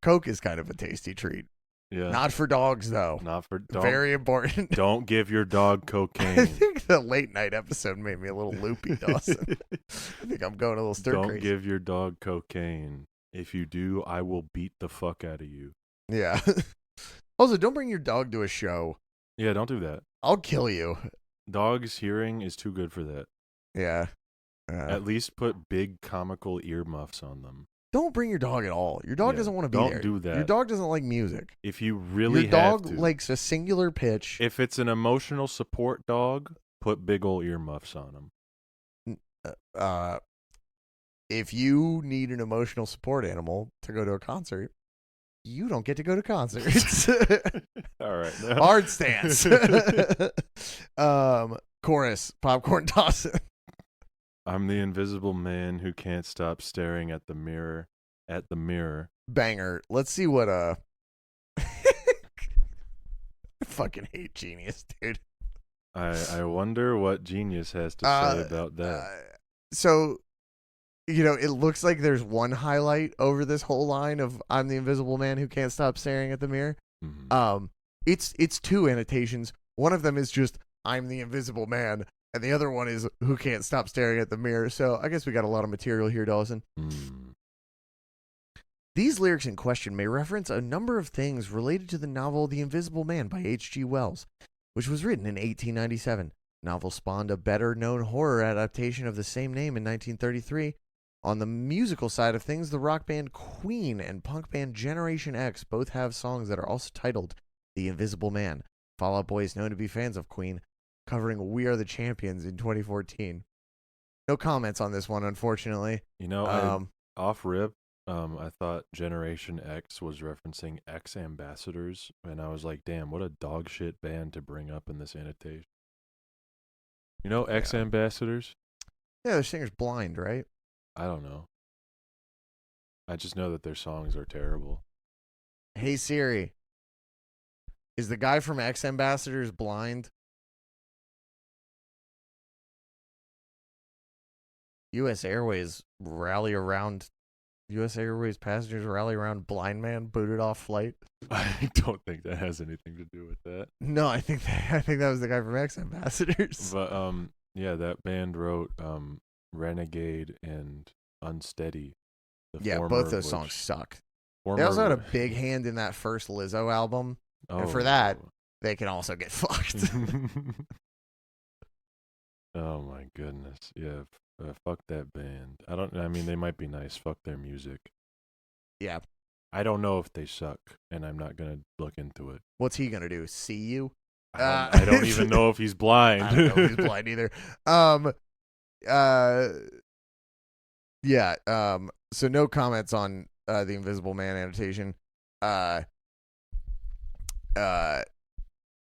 Coke is kind of a tasty treat. Yeah. Not for dogs though. Not for dogs. Very important. Don't give your dog cocaine. I think the late night episode made me a little loopy, Dawson. I think I'm going a little stir crazy. Don't give your dog cocaine. If you do, I will beat the fuck out of you. Yeah. Also, don't bring your dog to a show. Yeah, don't do that. I'll kill you. Dog's hearing is too good for that. Yeah. At least put big comical earmuffs on them. Don't bring your dog at all. Your dog doesn't want to be there. Don't do that. Your dog doesn't like music. If you really your dog have to. likes a singular pitch. If it's an emotional support dog, put big old earmuffs on them. If you need an emotional support animal to go to a concert, you don't get to go to concerts. All right. No. Hard stance. Chorus, Popcorn Dawson. I'm the invisible man who can't stop staring at the mirror. Banger. Let's see what I fucking hate Genius, dude. I wonder what Genius has to say about that. So, it looks like there's one highlight over this whole line of I'm the invisible man who can't stop staring at the mirror. Mm-hmm. It's 2 annotations. One of them is just I'm the invisible man, and the other one is who can't stop staring at the mirror. So I guess we got a lot of material here, Dawson. These lyrics in question may reference a number of things related to the novel The Invisible Man by H.G. Wells, which was written in 1897. The novel spawned a better-known horror adaptation of the same name in 1933. On the musical side of things, the rock band Queen and punk band Generation X both have songs that are also titled The Invisible Man. Fall Out Boy is known to be fans of Queen, covering We Are the Champions in 2014. No comments on this one, unfortunately. Off rip, I thought Generation X was referencing X Ambassadors, and I was like, damn, what a dog shit band to bring up in this annotation. X Ambassadors? Yeah, the singer's blind, right? I don't know. I just know that their songs are terrible. Hey Siri, is the guy from X Ambassadors blind? U.S. Airways passengers rally around blind man booted off flight. I don't think that has anything to do with that. No, I think that was the guy from X Ambassadors. But that band wrote Renegade and Unsteady, Both those songs suck. They Former, also had a big hand in that first Lizzo album. And for that, they can also get fucked. Oh my goodness. Yeah. Fuck that band. I mean, they might be nice. Fuck their music. Yeah. I don't know if they suck, and I'm not going to look into it. What's he going to do? See you? I don't even know if he's blind. I don't know if he's blind either. Yeah. So no comments on the Invisible Man annotation.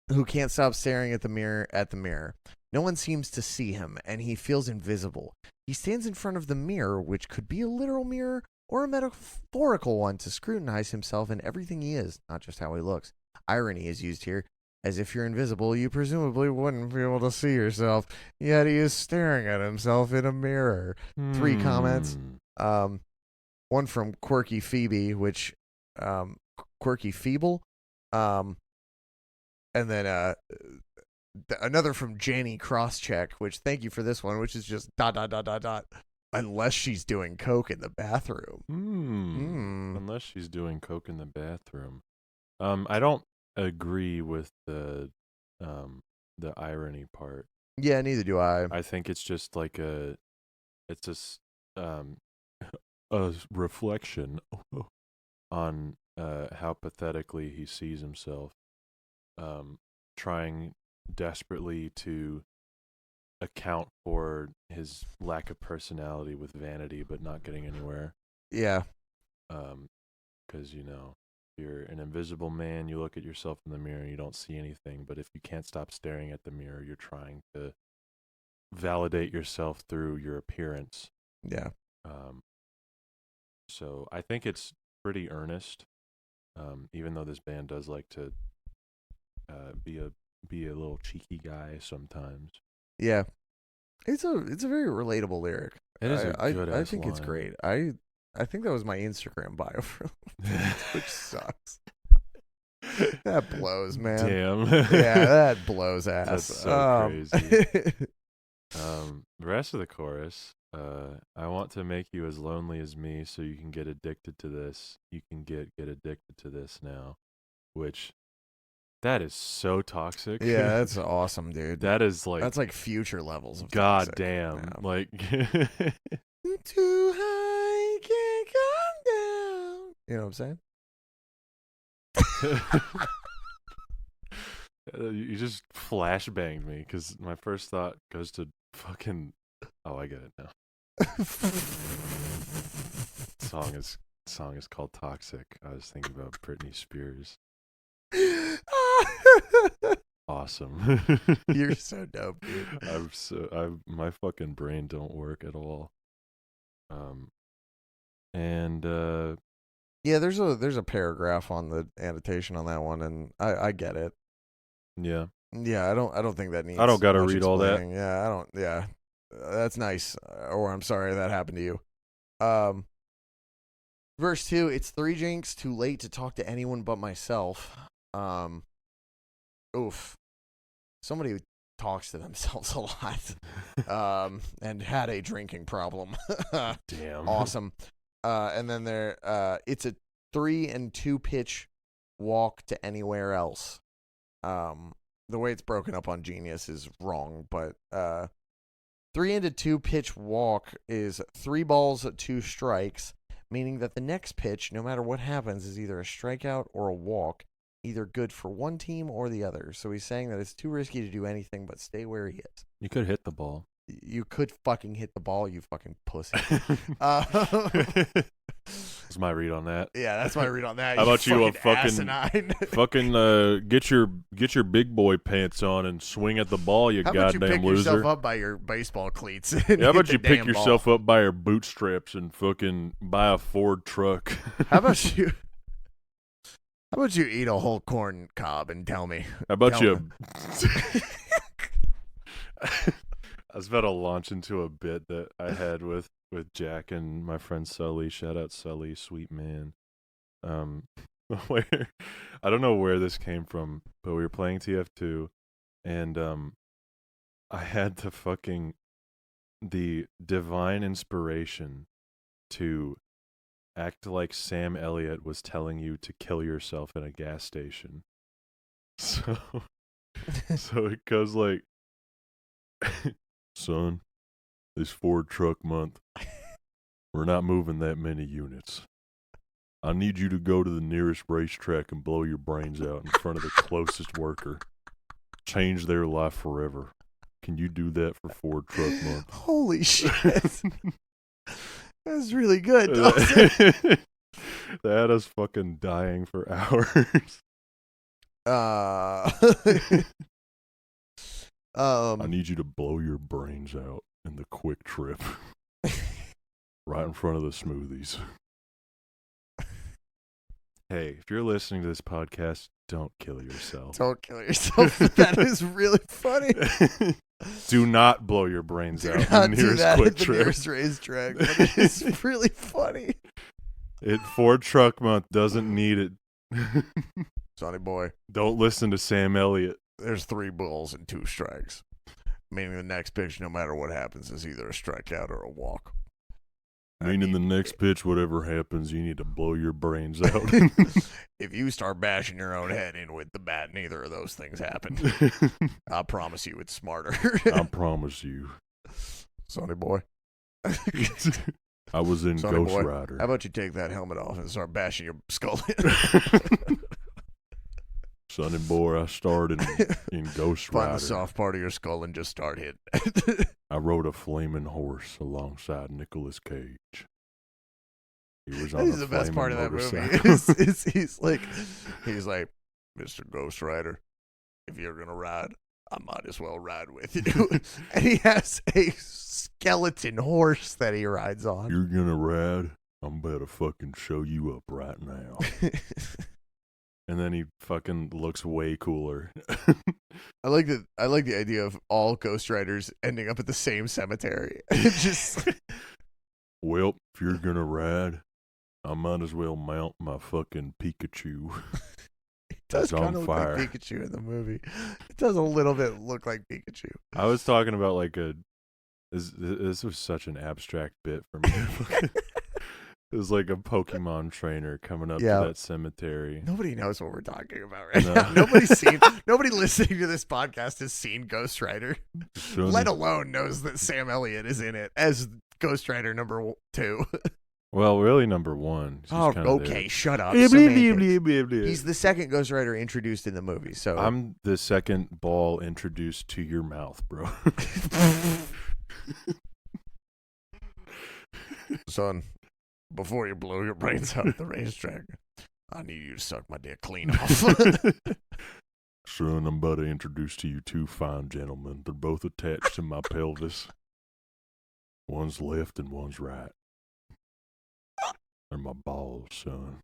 Who can't stop staring at the mirror. No one seems to see him, and he feels invisible. He stands in front of the mirror, which could be a literal mirror or a metaphorical one, to scrutinize himself and everything he is, not just how he looks. Irony is used here. As if you're invisible, you presumably wouldn't be able to see yourself, yet he is staring at himself in a mirror. 3 comments. One from Quirky Phoebe, which Quirky Feeble. And then another from Janie Crosscheck, which thank you for this one, which is just ... Unless she's doing coke in the bathroom. Unless she's doing coke in the bathroom. I don't agree with the irony part. Yeah, neither do I. I think it's just like a reflection on how pathetically he sees himself, trying desperately to account for his lack of personality with vanity, but not getting anywhere. Yeah. Because, you're an invisible man, you look at yourself in the mirror and you don't see anything, but if you can't stop staring at the mirror, you're trying to validate yourself through your appearance. Yeah. So I think it's pretty earnest, even though this band does like to be a little cheeky guy sometimes. Yeah. It's a very relatable lyric. It is a good I think line. it's great. I think that was my Instagram bio for which sucks. That blows, man. Damn. Yeah, that blows ass. That's so crazy. The rest of the chorus, I want to make you as lonely as me so you can get addicted to this. You can get addicted to this now, which that is so toxic. Yeah, that's awesome, dude. That's like future levels of God toxic. damn. Yeah. Like too high, can't come down. You know what I'm saying? You just flashbanged me because my first thought goes to fucking. Oh, I get it now. Song is called Toxic. I was thinking about Britney Spears. Awesome. You're so dope, dude. My fucking brain don't work at all. And yeah, there's a paragraph on the annotation on that one, and I get it. Yeah. Yeah, I don't think that needs. I don't gotta read explaining. all that. Yeah, I don't. Yeah, that's nice. Or I'm sorry that happened to you. Verse 2. It's 3 drinks too late to talk to anyone but myself. Oof. Somebody who talks to themselves a lot. And had a drinking problem. Damn. Awesome. And then it's a 3 and 2 pitch walk to anywhere else. The way it's broken up on Genius is wrong, but 3 and 2 pitch walk is 3 balls, 2 strikes, meaning that the next pitch, no matter what happens, is either a strikeout or a walk, either good for one team or the other. So he's saying that it's too risky to do anything but stay where he is. You could hit the ball. You could fucking hit the ball, you fucking pussy. That's my read on that. Yeah, that's my read on that. How about you fucking get your big boy pants on and swing at the ball, you goddamn loser. How about you pick yourself up by your baseball cleats? How about you pick yourself up by your bootstraps and fucking buy a Ford truck? How about you eat a whole corn cob and tell me? How about you? I was about to launch into a bit that I had with Jack and my friend Sully. Shout out Sully, sweet man. Where I don't know where this came from, but we were playing TF2, and I had the divine inspiration to act like Sam Elliott was telling you to kill yourself in a gas station. So it goes like, son, this Ford truck month, we're not moving that many units. I need you to go to the nearest racetrack and blow your brains out in front of the closest worker. Change their life forever. Can you do that for Ford Truck Month? Holy shit. That's really good, Dawson. That is fucking dying for hours. I need you to blow your brains out in the quick trip. Right in front of the smoothies. Hey, if you're listening to this podcast, don't kill yourself. Don't kill yourself. That is really funny. Do not blow your brains out. Not The do nearest that quick at the trip. nearest racetrack. But it is really funny. Ford Truck Month doesn't need it. Sonny boy. Don't listen to Sam Elliott. There's 3 balls and 2 strikes. Meaning the next pitch, no matter what happens, is either a strikeout or a walk. Meaning the next pitch, whatever happens, you need to blow your brains out. If you start bashing your own head in with the bat, neither of those things happen. I promise you it's smarter. I promise you. Sonny boy. I was in Sonny Ghost boy, Rider. how about you take that helmet off and start bashing your skull in? Sonny boy, I started in Ghost Rider. Find the soft part of your skull and just start hitting. I rode a flaming horse alongside Nicolas Cage. He was on That is the best part of that movie. He's like, Mr. Ghost Rider, if you're gonna ride, I might as well ride with you. And he has a skeleton horse that he rides on. You're gonna ride? I'm about to fucking show you up right now. And then he fucking looks way cooler. I like the idea of all Ghost Riders ending up at the same cemetery. Just well, if you're gonna ride, I might as well mount my fucking Pikachu. It does kind of look fire. like Pikachu in the movie. It does a little bit look like Pikachu. I was talking about like this was such an abstract bit for me. It was like a Pokemon trainer coming up to that cemetery. Nobody knows what we're talking about right now. Nobody listening to this podcast has seen Ghost Rider, let alone knows that Sam Elliott is in it as Ghost Rider number 2. Well, really number 1. Oh, okay, shut up. He's the second Ghost Rider introduced in the movie. So I'm the second ball introduced to your mouth, bro. Son, before you blow your brains out at the racetrack, I need you to suck my dick clean off. Son, I'm about to introduce to you 2 fine gentlemen. They're both attached to my pelvis. One's left and one's right. They're my balls, son.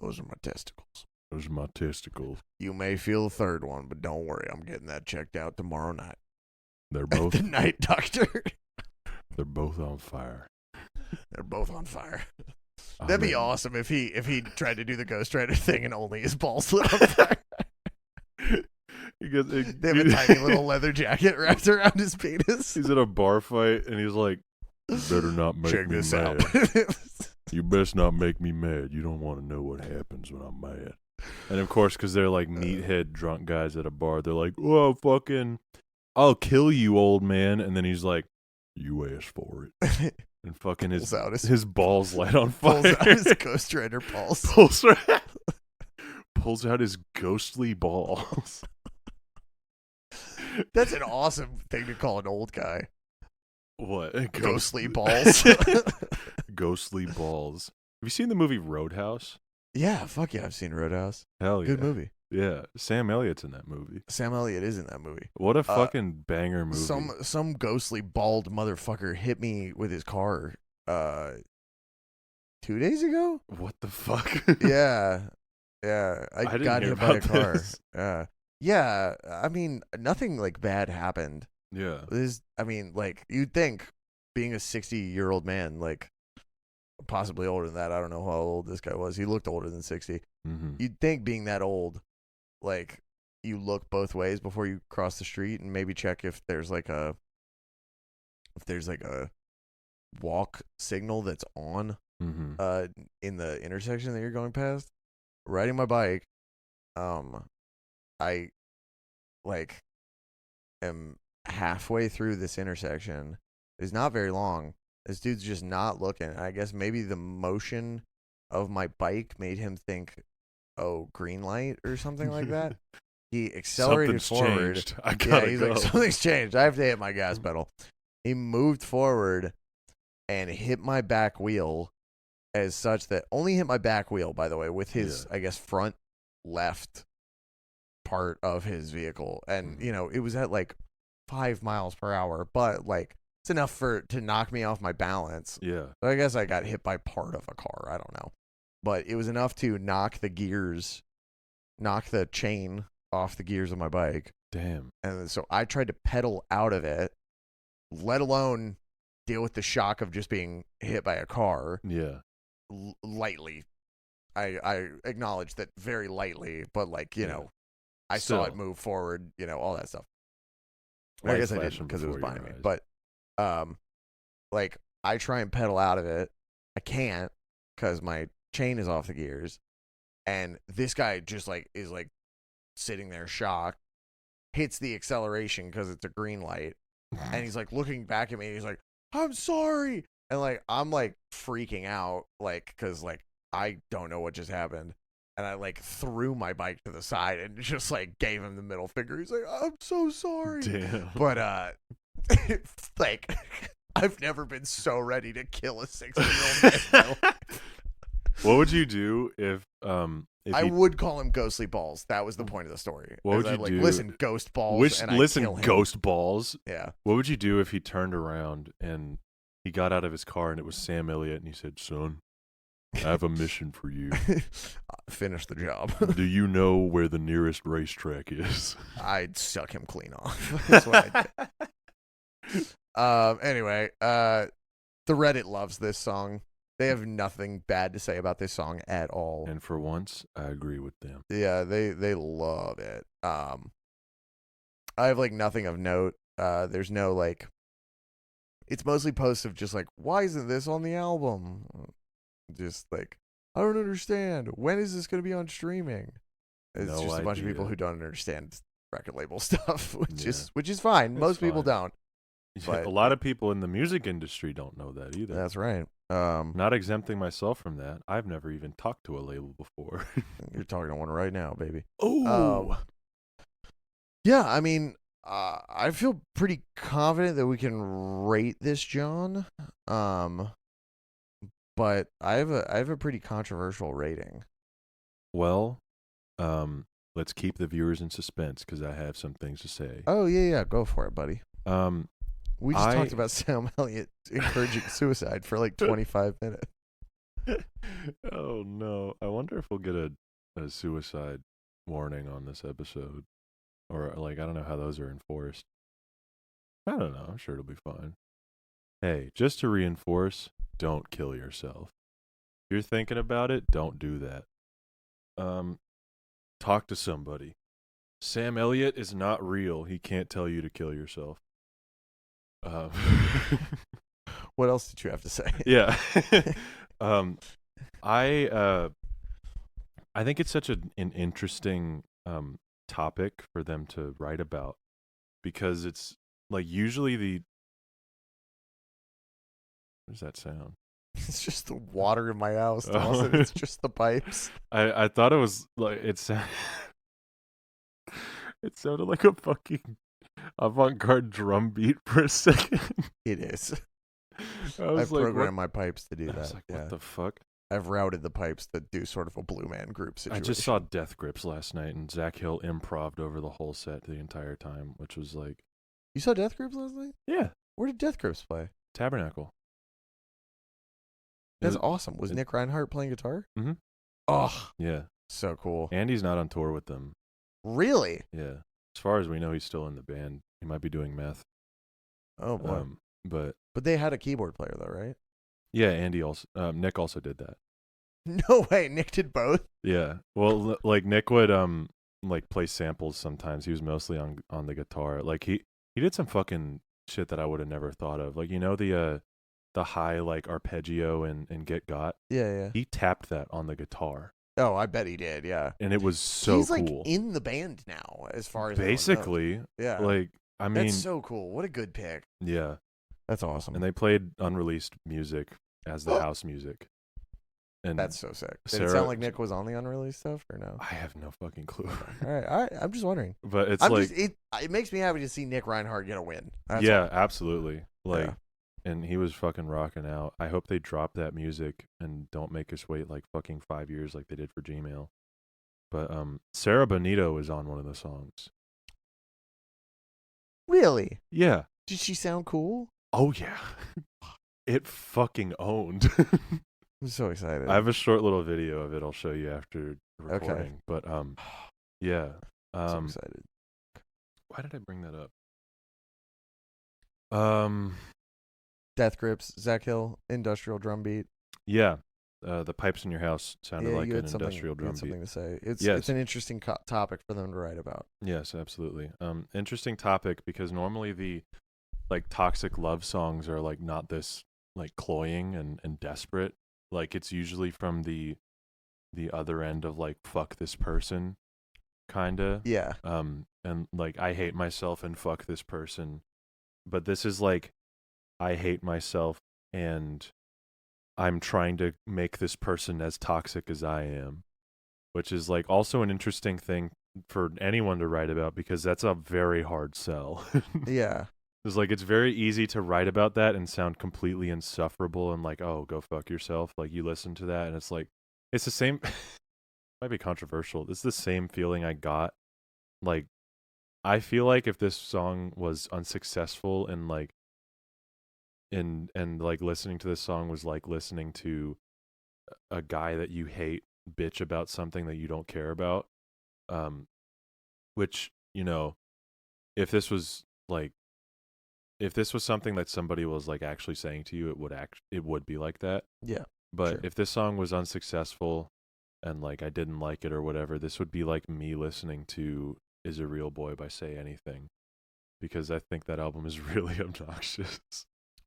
Those are my testicles. Those are my testicles. You may feel the third one, but don't worry. I'm getting that checked out tomorrow night. They're both the night doctor. They're both on fire. They're both on fire. That'd be awesome if he tried to do the Ghost Rider thing and only his balls lit on fire. They have a tiny little leather jacket wrapped around his penis. He's in a bar fight and he's like, "You better not make Check me this mad. out." You best not make me mad. You don't want to know what happens when I'm mad." And of course, because they're like meathead drunk guys at a bar, they're like, "Oh, fucking, I'll kill you, old man." And then he's like, "You asked for it." And fucking his balls light on fire. Pulls out his Ghost Rider balls. Pulls out his ghostly balls. That's an awesome thing to call an old guy. What? Ghostly balls. Ghostly balls. Have you seen the movie Roadhouse? Yeah, fuck yeah, I've seen Roadhouse. Hell yeah. Good movie. Yeah, Sam Elliott's in that movie. Sam Elliott is in that movie. What a fucking banger movie. Some ghostly bald motherfucker hit me with his car 2 days ago? What the fuck? Yeah. I got hit by a car. This. Yeah, I mean, nothing like bad happened. Yeah. Like you'd think being a 60-year-old man, like possibly older than that. I don't know how old this guy was. He looked older than 60. Mm-hmm. You'd think being that old, like you look both ways before you cross the street and maybe check if there's like a walk signal that's on. in the intersection that you're going past, riding my bike, I like am halfway through this intersection. It's not very long. This dude's just not looking. I guess maybe the motion of my bike made him think, oh, green light or something like that. He accelerated forward. Changed. I gotta he's go. like, something's changed. I have to hit my gas pedal. He moved forward and hit my back wheel as such that only hit my back wheel, by the way, with his, I guess, front left part of his vehicle. And, you know, it was at like 5 miles per hour, but like it's enough to knock me off my balance. Yeah. So I guess I got hit by part of a car. I don't know. But it was enough to knock the chain off the gears of my bike. Damn. And so I tried to pedal out of it, let alone deal with the shock of just being hit by a car. Yeah. Lightly. I acknowledge that very lightly, but like, you know, I saw it move forward, you know, all that stuff. I guess I didn't because it was behind me. But like I try and pedal out of it. I can't because my chain is off the gears. And this guy just like is like sitting there shocked, hits the acceleration because it's a green light. And he's like looking back at me and he's like, I'm sorry. And like I'm like freaking out, like, because like I don't know what just happened. And I like threw my bike to the side and just like gave him the middle finger. He's like, I'm so sorry. Damn. But like I've never been so ready to kill a 16-year-old man in my life. What would you do if I would call him Ghostly Balls. That was the point of the story. What would you like, do? Listen, Ghost Balls. Listen, Ghost Balls. Yeah. What would you do if he turned around and he got out of his car and it was Sam Elliott and he said, "Son, I have a mission for you. Finish the job. Do you know where the nearest racetrack is?" I'd suck him clean off. That's what I did. Anyway, the Reddit loves this song. They have nothing bad to say about this song at all. And for once, I agree with them. Yeah, they love it. I have like nothing of note. There's no like. It's mostly posts of just like, why isn't this on the album? Just like, I don't understand. When is this going to be on streaming? It's just a bunch of people who don't understand record label stuff, which is fine. Most people don't. But a lot of people in the music industry don't know that either. That's right. Not exempting myself from that. I've never even talked to a label before. You're talking to one right now, baby. Oh. Yeah, I mean, I feel pretty confident that we can rate this, John. But I have a pretty controversial rating. Well, let's keep the viewers in suspense because I have some things to say. Oh yeah, go for it, buddy. We just talked about Sam Elliott encouraging suicide for like 25 minutes. Oh no! I wonder if we'll get a suicide warning on this episode, or like I don't know how those are enforced. I don't know. I'm sure it'll be fine. Hey, just to reinforce, don't kill yourself. If you're thinking about it, don't do that. Talk to somebody. Sam Elliott is not real. He can't tell you to kill yourself. What else did you have to say? Yeah. I think it's such an interesting topic for them to write about because it's like usually what does that sound? It's just the water in my house, Dawson. It's just the pipes. I thought it was like it sounded like a fucking avant-garde drum beat for a second. It is. I programmed my pipes to do that. I was like, what the fuck? I've routed the pipes to do sort of a Blue Man Group situation. I just saw Death Grips last night, and Zach Hill improv'd over the whole set the entire time, which was like... You saw Death Grips last night? Yeah. Where did Death Grips play? Tabernacle. That's awesome. Was Nick Reinhardt playing guitar? Mm-hmm. Oh. Yeah. So cool. Andy's not on tour with them. Really? Yeah. As far as we know, he's still in the band. He might be doing meth. Oh, boy. But they had a keyboard player, though, right? Yeah, Andy also... Nick also did that. No way. Nick did both? Yeah. Well, like, Nick would, like, play samples sometimes. He was mostly on the guitar. Like, he did some fucking shit that I would have never thought of. Like, you know, the high like arpeggio and Get Got. Yeah. He tapped that on the guitar. Oh, I bet he did. Yeah. And it was so He's cool. He's like in the band now, as far as basically. Yeah. Like, I mean, that's so cool. What a good pick. Yeah. That's awesome. And they played unreleased music as the house music. And that's so sick. Did it sound like Nick was on the unreleased stuff or no? I have no fucking clue. All right, I'm just wondering. But it's it makes me happy to see Nick Reinhardt get a win. That's all. Absolutely. Like, and he was fucking rocking out. I hope they drop that music and don't make us wait like fucking 5 years like they did for Gmail. But Sarah Bonito was on one of the songs. Really? Yeah. Did she sound cool? Oh yeah. It fucking owned. I'm so excited. I have a short little video of it I'll show you after recording. Okay. But yeah. I'm so excited. Why did I bring that up? Death Grips, Zach Hill, industrial drum beat. Yeah. The pipes in your house sounded like an industrial drum beat. Something to say. It's an interesting topic for them to write about. Yes, absolutely. Interesting topic because normally the like toxic love songs are like not this like cloying and desperate. Like it's usually from the other end of like fuck this person kinda. Yeah. And like I hate myself and fuck this person. But this is like I hate myself and I'm trying to make this person as toxic as I am, which is like also an interesting thing for anyone to write about because that's a very hard sell. Yeah. It's like it's very easy to write about that and sound completely insufferable and like, oh, go fuck yourself. Like you listen to that and it's like it's the same might be controversial. It's the same feeling I got. Like I feel like if this song was unsuccessful and like and like listening to this song was like listening to a guy that you hate bitch about something that you don't care about, which, you know, if this was something that somebody was like actually saying to you, it would be like that. Yeah. But sure. If this song was unsuccessful and like I didn't like it or whatever, this would be like me listening to Is a Real Boy by Say Anything, because I think that album is really obnoxious.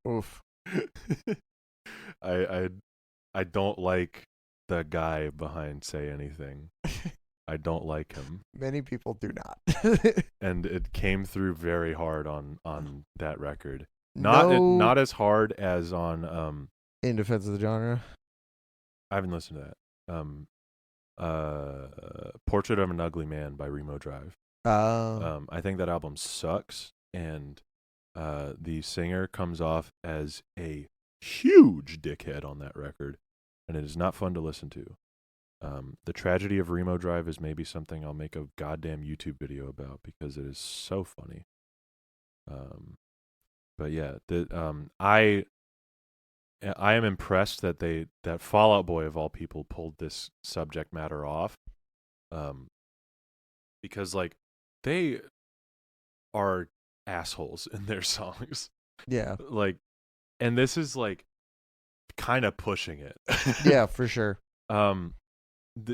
Oof. I don't like the guy behind Say Anything. I don't like him. Many people do not. And it came through very hard on that record. Not as hard as on In Defense of the Genre. I haven't listened to that. Portrait of an Ugly Man by Remo Drive. I think that album sucks, and the singer comes off as a huge dickhead on that record, and it is not fun to listen to. The tragedy of Remo Drive is maybe something I'll make a goddamn YouTube video about because it is so funny. But yeah, I am impressed that Fall Out Boy of all people pulled this subject matter off, because like they are assholes in their songs. Yeah. Like, and this is like kind of pushing it. Yeah, for sure.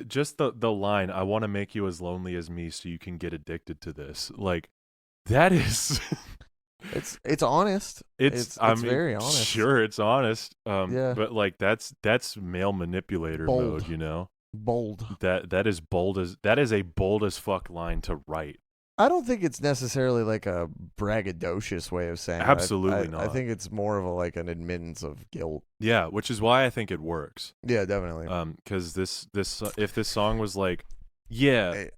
Just the line, I want to make you as lonely as me so you can get addicted to this. Like, that is it's honest. It's very honest. Sure, it's honest. Yeah. But like that's male manipulator mode, you know? Bold. That is a bold as fuck line to write. I don't think it's necessarily like a braggadocious way of saying Absolutely not. I think it's more of an admittance of guilt. Yeah, which is why I think it works. Yeah, definitely. Because this if this song was like, it's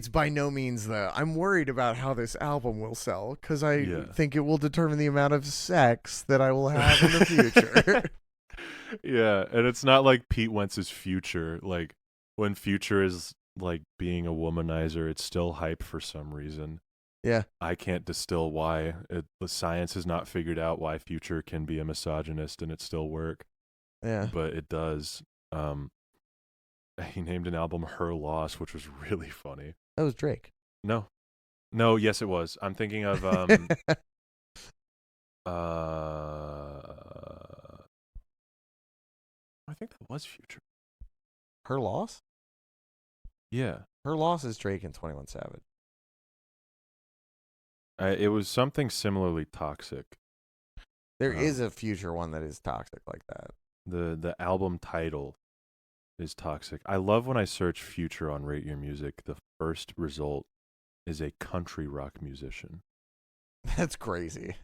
by no means I'm worried about how this album will sell because I think it will determine the amount of sex that I will have in the future. Yeah, and it's not like Pete Wentz's Future. Like when Future is like being a womanizer, it's still hype for some reason. Yeah, I can't distill why. The science has not figured out why Future can be a misogynist and it still work. Yeah, but it does. He named an album Her Loss, which was really funny. That was Drake. No, yes it was. I'm thinking of I think that was Future. Her Loss? Yeah. Her Loss is Drake and 21 Savage. It was something similarly toxic. There is a Future one that is toxic like that. The album title is toxic. I love when I search Future on Rate Your Music. The first result is a country rock musician. That's crazy.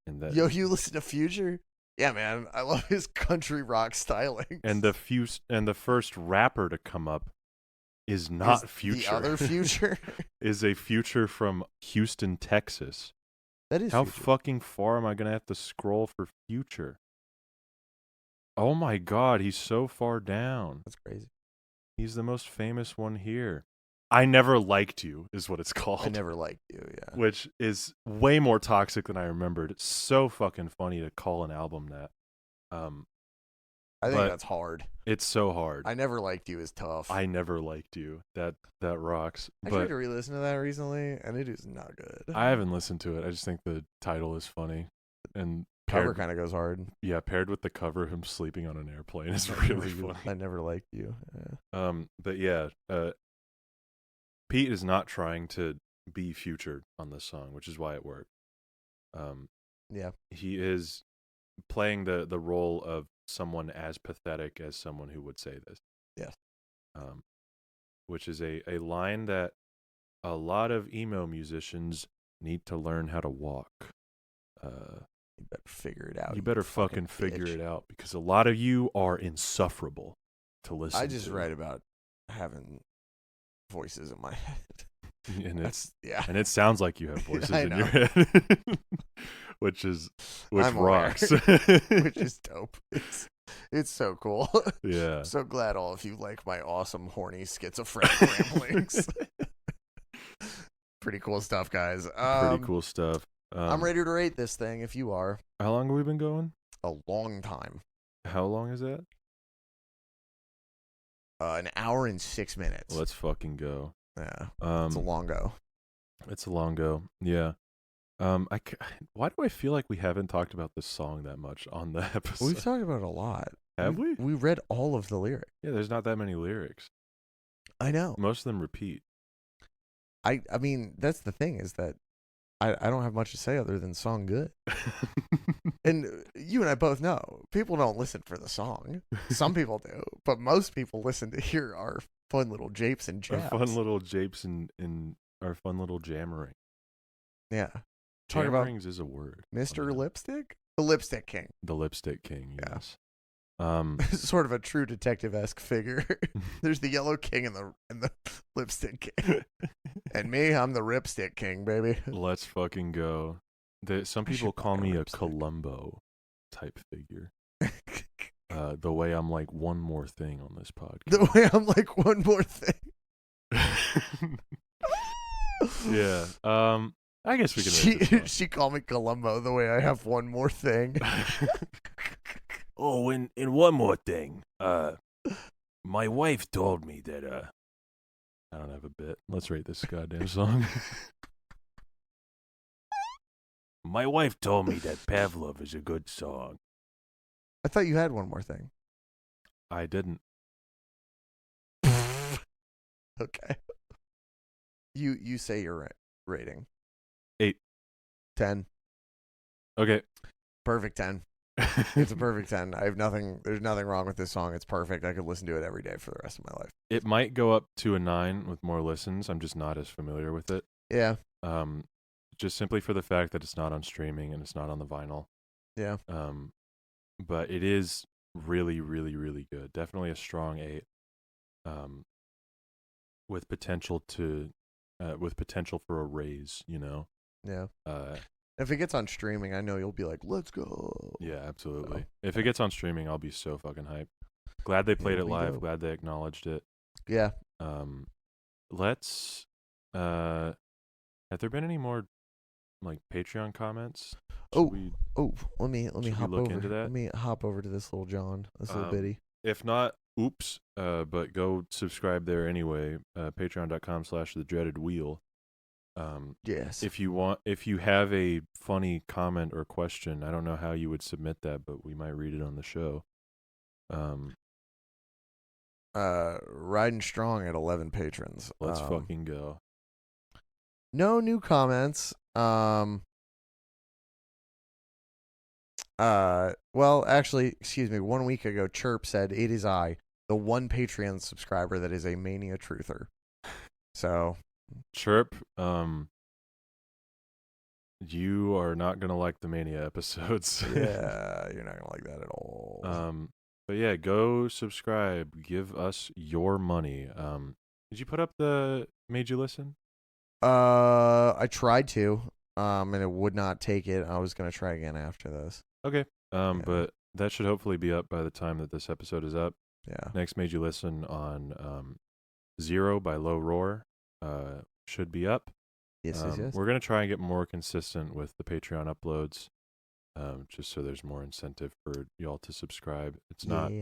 And that, yo, you listen to Future? Yeah, man, I love his country rock styling. And the first rapper to come up is not Future. The other Future is a Future from Houston, Texas. That is how Future. fucking far am I gonna have to scroll for Future? Oh my God, he's so far down. That's crazy. He's the most famous one here. I Never Liked You is what it's called. I Never Liked You, yeah. Which is way more toxic than I remembered. It's so fucking funny to call an album that. I think that's hard. It's so hard. I Never Liked You is tough. I Never Liked You. That rocks. I tried to re-listen to that recently, and it is not good. I haven't listened to it. I just think the title is funny. And cover kind of goes hard. Yeah, paired with the cover, him sleeping on an airplane is really funny. I Never Liked You. Yeah. But yeah, Pete is not trying to be Future on this song, which is why it worked. Yeah. He is playing the role of someone as pathetic as someone who would say this. Yes. Which is a line that a lot of emo musicians need to learn how to walk. You better figure it out. You better fucking figure it out, because a lot of you are insufferable to listen to. I just write about having voices in my head. And it sounds like you have voices in your head. which rocks. Which is dope. It's so cool. Yeah. I'm so glad all of you like my awesome, horny, schizophrenic ramblings. Pretty cool stuff, guys. Pretty cool stuff. I'm ready to rate this thing if you are. How long have we been going? A long time. How long is that? An hour and 6 minutes. Let's fucking go. Yeah. It's a long go. It's a long go. Yeah. Why do I feel like we haven't talked about this song that much on the episode? We've talked about it a lot. Have we? We read all of the lyrics. Yeah, there's not that many lyrics. I know. Most of them repeat. I mean, that's the thing, is that I don't have much to say other than song good. And you and I both know, people don't listen for the song. Some people do, but most people listen to hear our fun little japes and jabs. Our fun little japes and our fun little jammering. Yeah. Talk about Jammerings is a word. Mr. Lipstick? The Lipstick King. The Lipstick King, yes. Sort of a true detective-esque figure. There's the Yellow King and the Lipstick King. And me, I'm the Ripstick King, baby. Let's fucking go. Some people call me a Columbo type figure. The way I'm like one more thing on this podcast. The way I'm like one more thing. Yeah. I guess we can. She called me Columbo the way I have one more thing. Oh, and one more thing. My wife told me that I don't have a bit. Let's rate this goddamn song. My wife told me that Pavlove is a good song. I thought you had one more thing. I didn't. Okay. You say your rating. 8. 10. Okay. Perfect 10. It's a perfect 10. There's nothing wrong with this song. It's perfect. I could listen to it every day for the rest of my life. It might go up to a 9 with more listens. I'm just not as familiar with it. Yeah. Just simply for the fact that it's not on streaming and it's not on the vinyl. Yeah. But it is really, really, really good. Definitely a strong 8. With potential for a raise, you know. Yeah. If it gets on streaming, I know you'll be like, "Let's go." Yeah, absolutely. So, if it gets on streaming, I'll be so fucking hyped. Glad they played it live. Glad they acknowledged it. Yeah. Let's. Have there been any more, like, Patreon comments? Let me hop over into that. Let me hop over to this little John, this little bitty. If not, oops. But go subscribe there anyway. Patreon.com/thedreadedwheel. Yes. If you have a funny comment or question, I don't know how you would submit that, but we might read it on the show. Riding strong at 11 patrons. Let's fucking go. No new comments. Well, actually, excuse me. 1 week ago, Chirp said it is I, the one Patreon subscriber that is a Mania truther. So, Chirp, you are not gonna like the Mania episodes. yeah, you're not gonna like that at all. But yeah, go subscribe. Give us your money. Did you put up the Made You Listen? I tried to, and it would not take it. I was gonna try again after this. Okay. Yeah. But that should hopefully be up by the time that this episode is up. Yeah. Next Made You Listen on Zero by Low Roar should be up. Yes. We're going to try and get more consistent with the Patreon uploads, just so there's more incentive for y'all to subscribe. It's not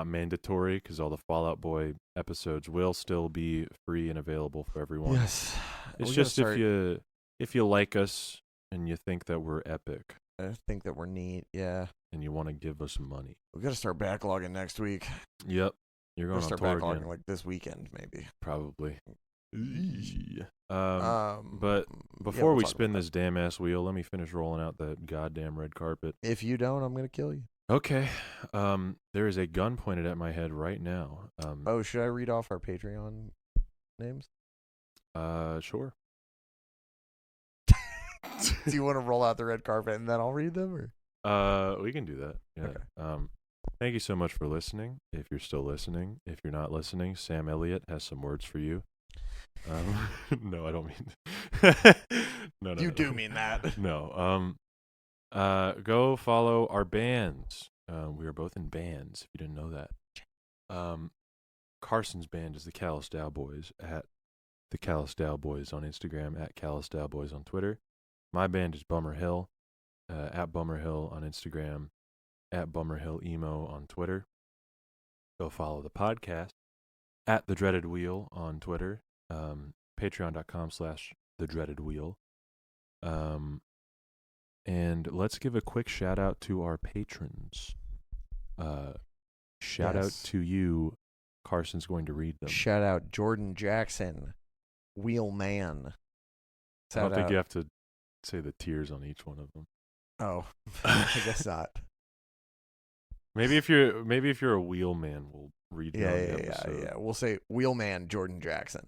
mandatory because all the Fall Out Boy episodes will still be free and available for everyone. Yes. It's just if you like us and you think that we're epic. I think that we're neat, yeah. And you want to give us money. We got to start backlogging next week. Yep. You're going to start tour backlogging again. like this weekend, maybe. Probably. But before we spin this damn ass wheel, let me finish rolling out that goddamn red carpet. If you don't, I'm going to kill you. Okay. There is a gun pointed at my head right now. Should I read off our Patreon names? Sure. Do you want to roll out the red carpet and then I'll read them? Or? We can do that. Yeah. Okay. Thank you so much for listening. If you're still listening, if you're not listening, Sam Elliott has some words for you. No, I don't mean. No. You do mean that. No. Go follow our bands. We are both in bands. If you didn't know that. Carson's band is the Callous Dow Boys at the Callous Dow Boys on Instagram, at Callous Dow Boys on Twitter. My band is Bummer Hill, at Bummer Hill on Instagram, at Bummer Hill Emo on Twitter. Go follow the podcast at The Dreaded Wheel on Twitter, patreon.com/The Dreaded Wheel. And let's give a quick shout out to our patrons. Shout out to you. Carson's going to read them. Shout out Jordan Jackson, Wheelman. I don't think you have to say the tiers on each one of them. Oh, I guess not. Maybe if you're a wheelman, we'll read you on the episode. Yeah. We'll say Wheelman Jordan Jackson.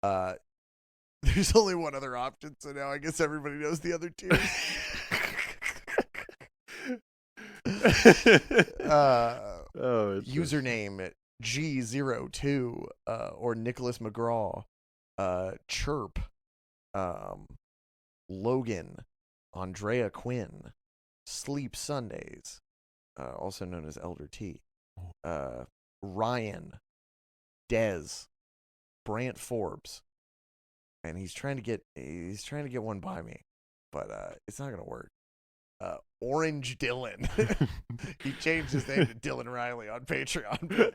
There's only one other option, so now I guess everybody knows the other tiers. Username G02 or Nicholas McGraw, Chirp, Logan, Andrea Quinn, Sleep Sundays, also known as Elder T, Ryan, Dez, Brant Forbes, and he's trying to get one by me, but it's not gonna work. Orange Dylan. He changed his name to Dylan Riley on Patreon.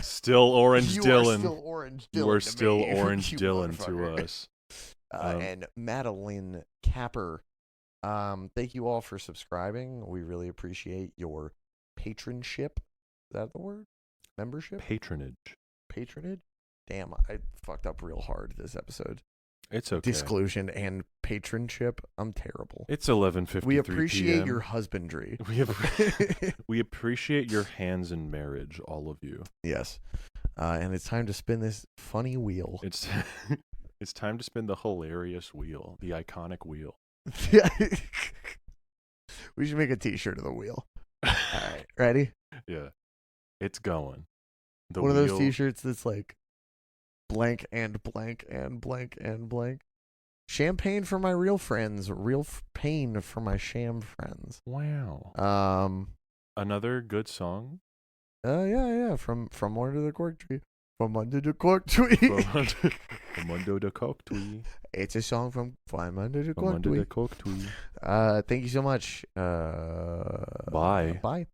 Still Orange Dylan. Still Orange Dylan. You are still me, Orange Dylan to us. And Madeline Capper. Thank you all for subscribing. We really appreciate your patronship. Is that the word? Membership? Patronage? Damn, I fucked up real hard this episode. It's okay. Disclusion and patronship. I'm terrible. It's 11:53 We appreciate PM. your husbandry. We appreciate your hands in marriage, all of you. Yes. And it's time to spin this funny wheel. It's time to spin the hilarious wheel, the iconic wheel. We should make a t-shirt of the wheel. All right. Ready? Yeah. It's going. One of those t-shirts that's like blank and blank and blank and blank. Champagne for my real friends, pain for my sham friends. Wow. Another good song. Yeah. From under the cork tree. From under the cork tree. From under the cork tree. It's a song from under the cork tree. From under the cork tree. Thank you so much. Bye. Bye.